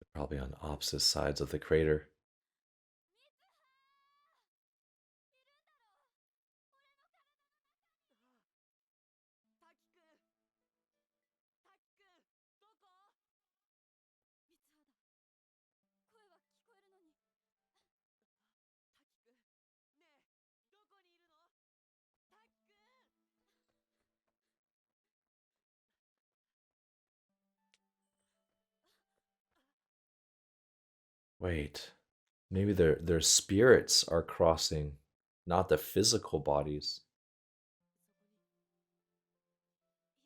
They're probably on opposite sides of the crater. Wait, maybe their spirits are crossing, not the physical bodies.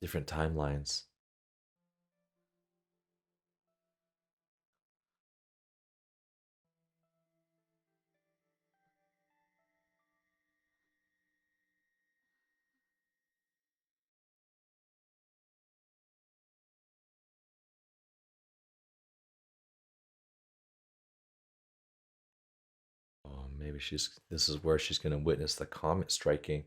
Different timelines. Oh, maybe this is where she's gonna witness the comet striking.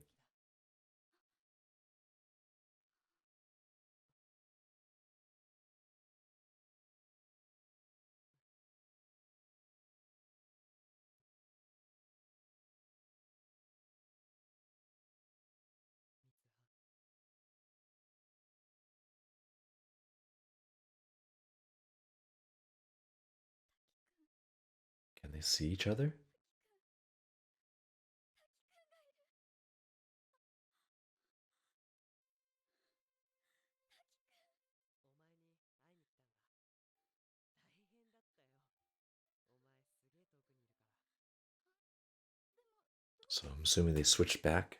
Can they see each other? So I'm assuming they switched back.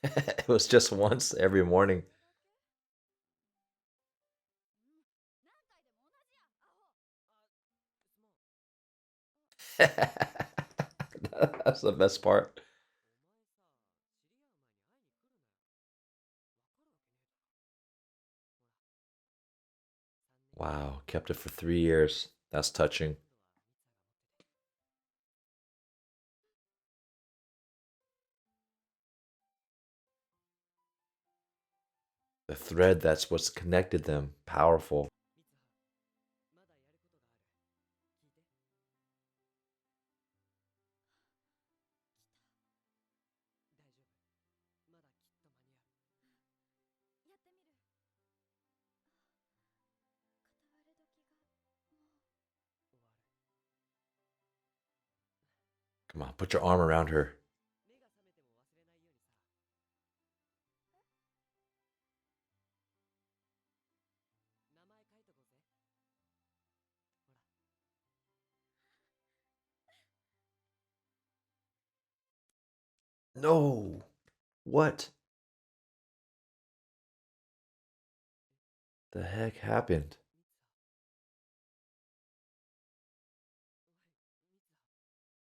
It was just once every morning. That's the best part. kept it for 3 years. That's touching. The thread, that's what's connected them. Powerful. Come on, put your arm around her. No. What the heck happened?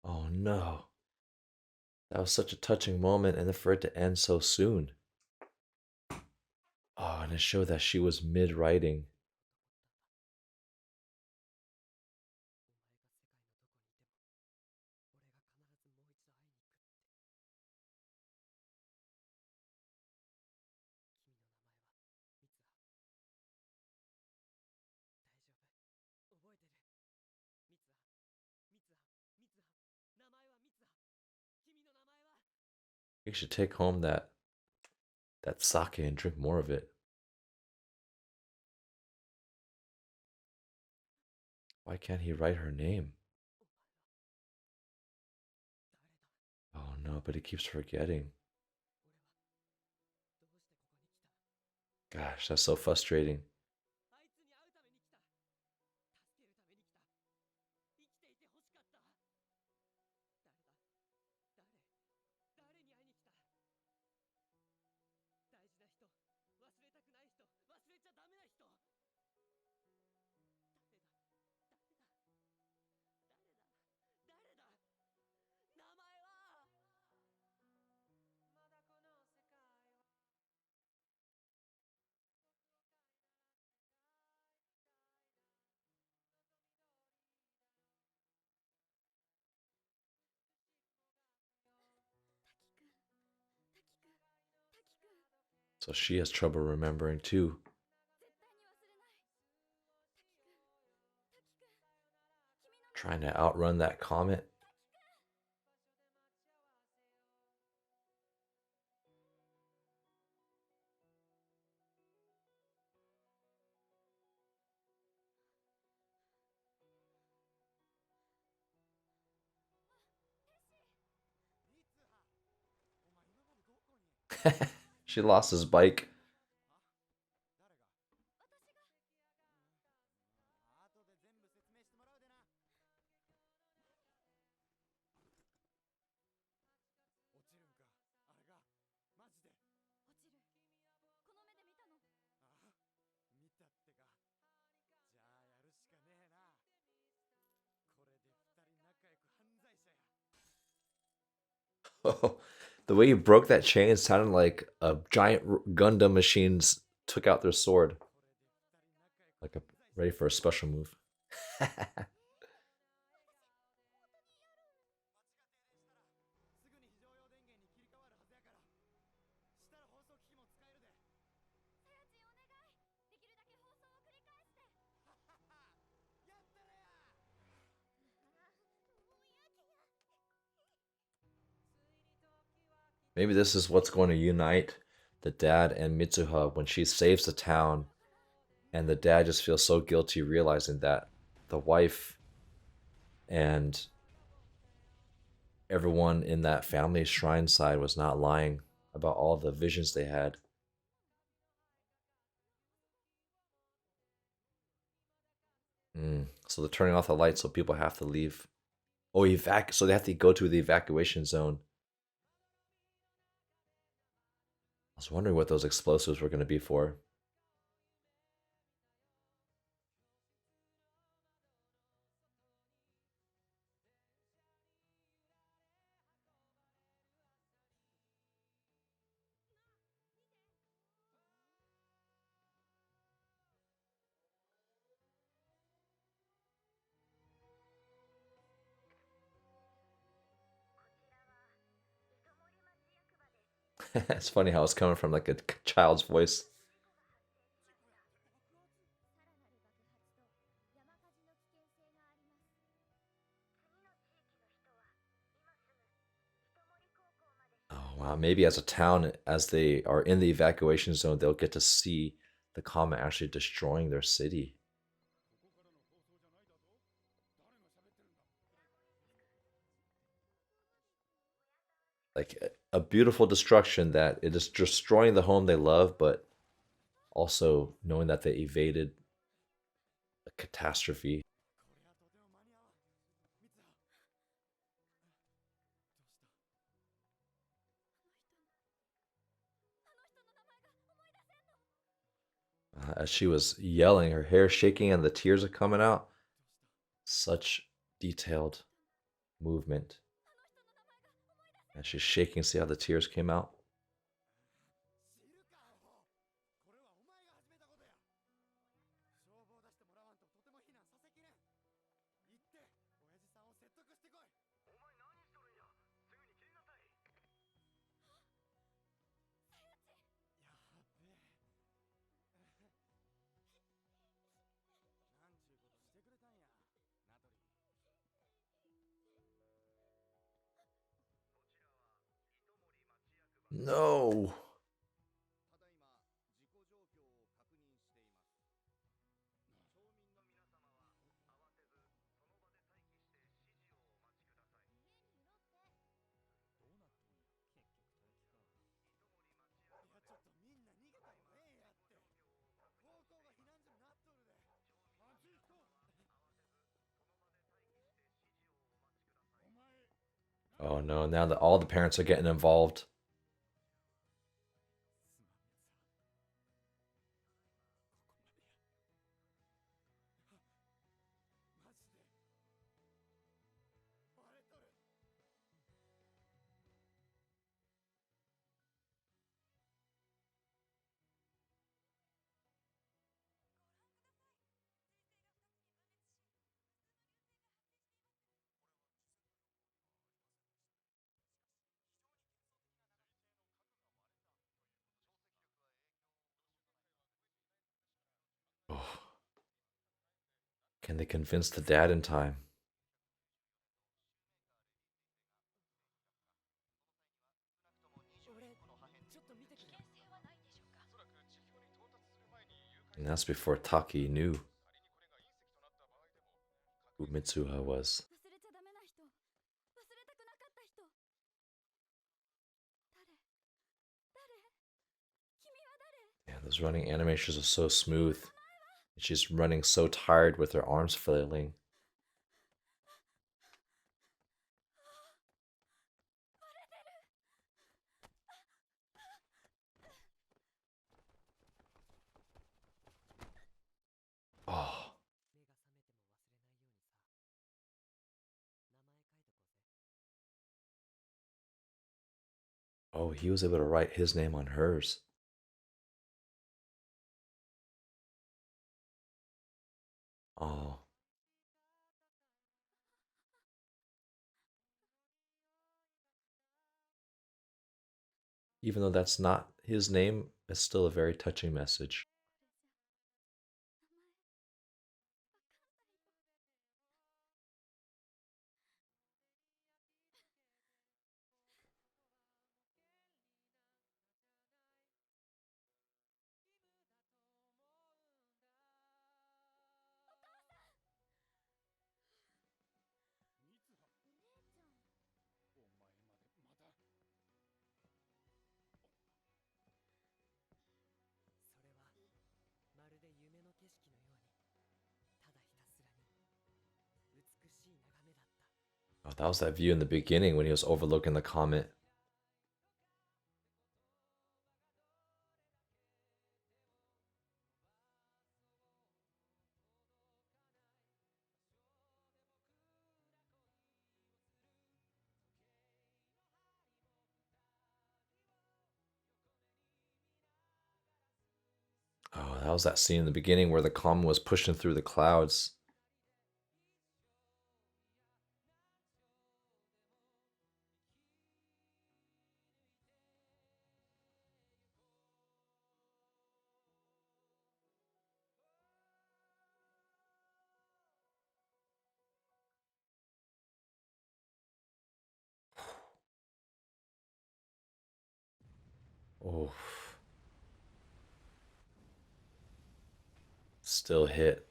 Oh no. That was such a touching moment, and then for it to end so soon. Oh, and it showed that she was mid writing. You should take home that sake and drink more of it. Why can't he write her name? Oh no, but he keeps forgetting. Gosh, that's so frustrating. So she has trouble remembering too. Trying to outrun that comet. She lost his bike. 後で全部説明してもらうでな。落ちるんか、あれが、マジで。落ちる。この目で見たの。ああ、見たってか。じゃあやるしかねえな。これで二人仲良く犯罪者や。The way you broke that chain sounded like a giant Gundam machines took out their sword. Like ready for a special move. 間違ってしたらすぐに非常用電源に切り替わるはずやから。したら放送機器も使えるで。さやちんお願い。できるだけ放送を繰り返して。はっはっは。やったれや。Maybe this is what's going to unite the dad and Mitsuha when she saves the town. And the dad just feels so guilty realizing that the wife and everyone in that family shrine side was not lying about all the visions they had. So they're turning off the lights so people have to leave. Oh, so they have to go to the evacuation zone. I was wondering what those explosives were going to be for. It's funny how it's coming from like a child's voice. Oh wow, maybe as a town, as they are in the evacuation zone, they'll get to see the comet actually destroying their city. Like a beautiful destruction that it is destroying the home they love, but also knowing that they evaded a catastrophe. これはとても間に合わん。ミツハ、どうした？ As she was yelling, her hair shaking and the tears are coming out. Such detailed movement. And she's shaking. See how the tears came out? 知るかアホ。これはお前が始めたことや。消防を出してもらわんととても避難させきれん。行って親父さんを説得してこい。お前何しとるんや。すぐに切りなさい。やっべえ。なんちゅうことしてくれたんや。ナトリ。No. ただいま事故状況を確認しています。町民の皆様は慌てずその場で待機して指示をお待ちください。どうなっとんや。結局待機か。いやちょっとみんな逃げたらええやって。高校が避難所になっとるで。あっち行こう。お前。Oh no, now that all the parents are getting involved. マジでバレとる。Oh. Can they convince the dad in time? 俺ちょっと見てくる。危険性はないんでしょうか。 And that's before Taki knew who Mitsuha was. 忘れちゃダメな人、忘れたくなかった人。誰？君は誰？ Yeah, those running animations are so smooth. She's running so tired with her arms flailing. Oh. Oh, he was able to write his name on hers. Oh. Even though that's not his name, it's still a very touching message. Oh, that was that view in the beginning when he was overlooking the comet. Oh, that was that scene in the beginning where the comet was pushing through the clouds. Oh, still hit.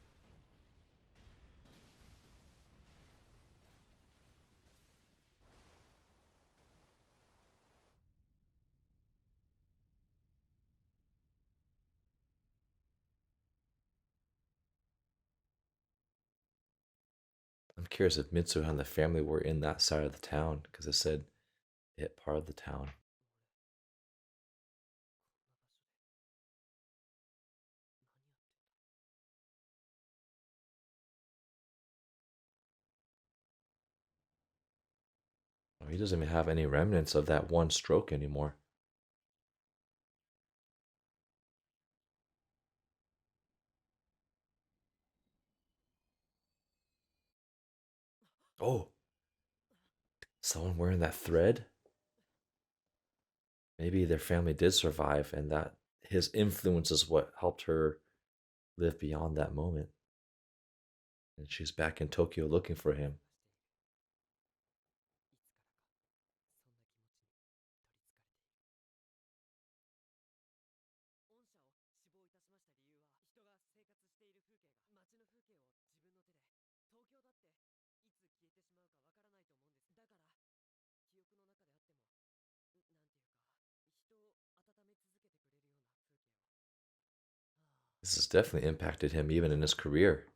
I'm curious if Mitsuha and the family were in that side of the town because it said it hit part of the town. Oh, he doesn't even have any remnants of that one stroke anymore. Oh, someone wearing that thread? Maybe their family did survive and that his influence is what helped her live beyond that moment. And she's back in Tokyo looking for him. This has definitely impacted him even in his career.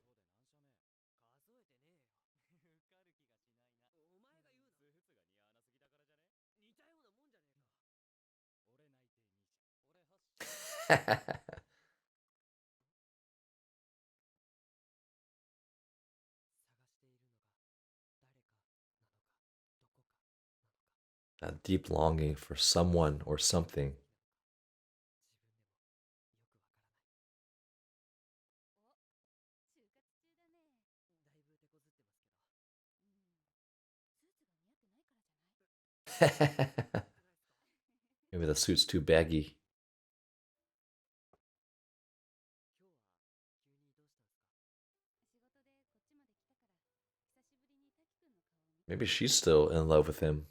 That deep longing for someone or something. Maybe the suit's too baggy. Maybe she's still in love with him.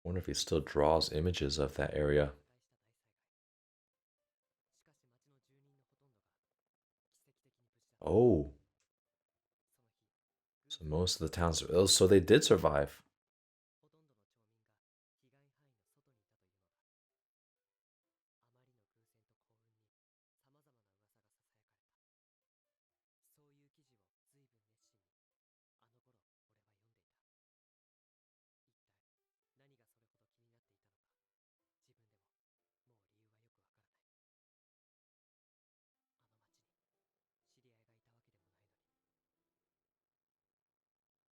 I wonder if he still draws images of that area. Oh, so most of the towns. Oh, so they did survive.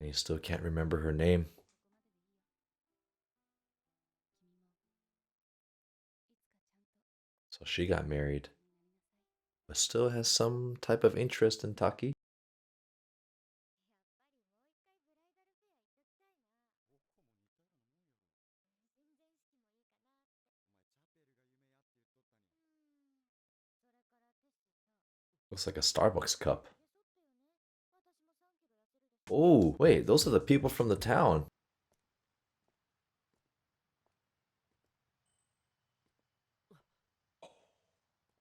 And he still can't remember her name. So she got married, but still has some type of interest in Taki. Looks like a Starbucks cup. Oh, wait, those are the people from the town.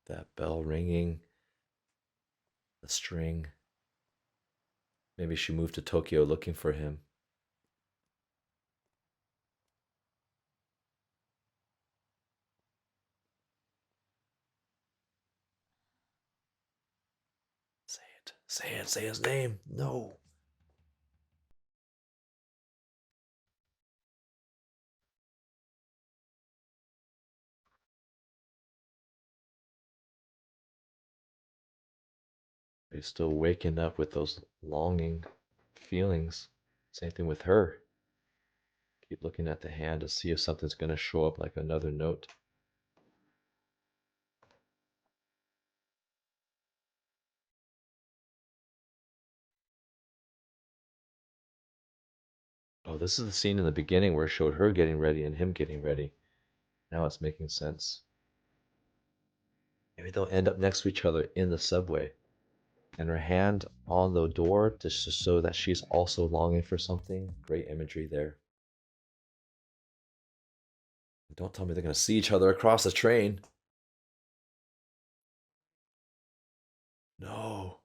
That bell ringing, the string. Maybe she moved to Tokyo looking for him. Say it. Say it. Say his name. No. He's still waking up with those longing feelings. Same thing with her. Keep looking at the hand to see if something's going to show up like another note. Oh, this is the scene in the beginning where it showed her getting ready and him getting ready. Now it's making sense. Maybe they'll end up next to each other in the subway. And her hand on the door to show that she's also longing for something. Great imagery there. Don't tell me they're going to see each other across the train. No.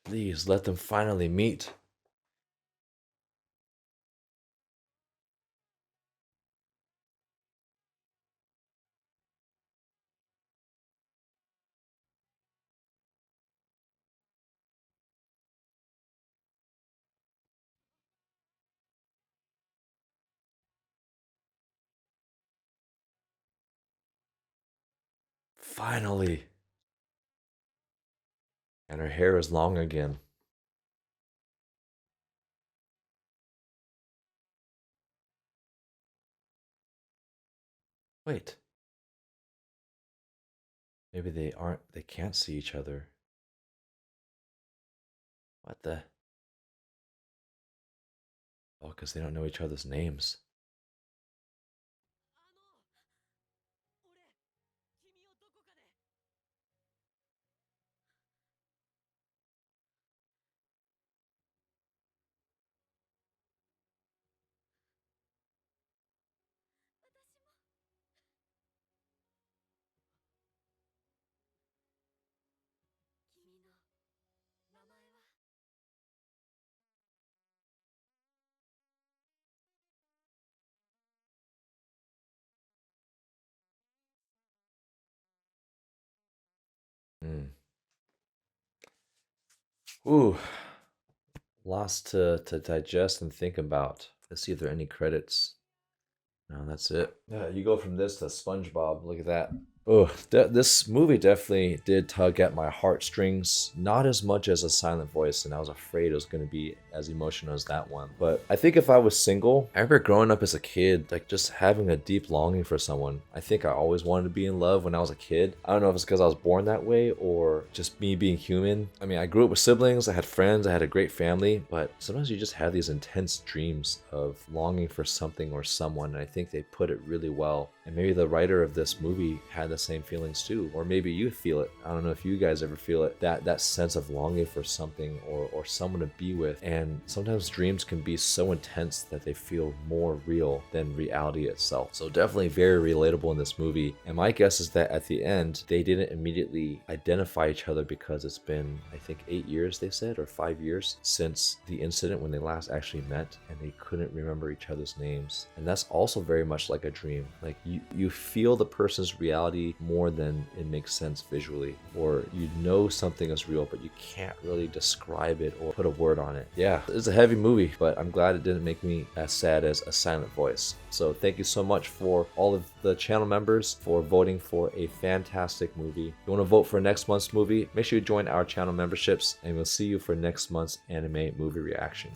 Please let them finally meet. Finally. And her hair is long again. Wait. Maybe they can't see each other. What the? Oh, because they don't know each other's names. 俺君をどこかで君の名前は Ooh. Lots to digest and think about. Let's see if there are any credits. No, that's it. Yeah, you go from this to SpongeBob. Look at that. Oh, this movie definitely did tug at my heartstrings. Not as much as A Silent Voice, and I was afraid it was going to be as emotional as that one. But I think if I was single, I remember growing up as a kid, like just having a deep longing for someone. I think I always wanted to be in love when I was a kid. I don't know if it's because I was born that way or just me being human. I mean, I grew up with siblings, I had friends, I had a great family, but sometimes you just have these intense dreams of longing for something or someone, and I think they put it really well. And maybe the writer of this movie had the same feelings too, or maybe you feel it. I don't know if you guys ever feel it, that sense of longing for something or someone to be with. And sometimes dreams can be so intense that they feel more real than reality itself. So definitely very relatable in this movie. And my guess is that at the end they didn't immediately identify each other because it's been, I think, 8 years, they said, or 5 years since the incident when they last actually met, and they couldn't remember each other's names. And that's also very much like a dream. Like you feel the person's reality more than it makes sense visually, or you know something is real but you can't really describe it or put a word on it. Yeah, it's a heavy movie, but I'm glad it didn't make me as sad as A Silent Voice. So thank you so much for all of the channel members for voting for a fantastic movie. If you want to vote for next month's movie, make sure you join our channel memberships, and we'll see you for next month's anime movie reaction.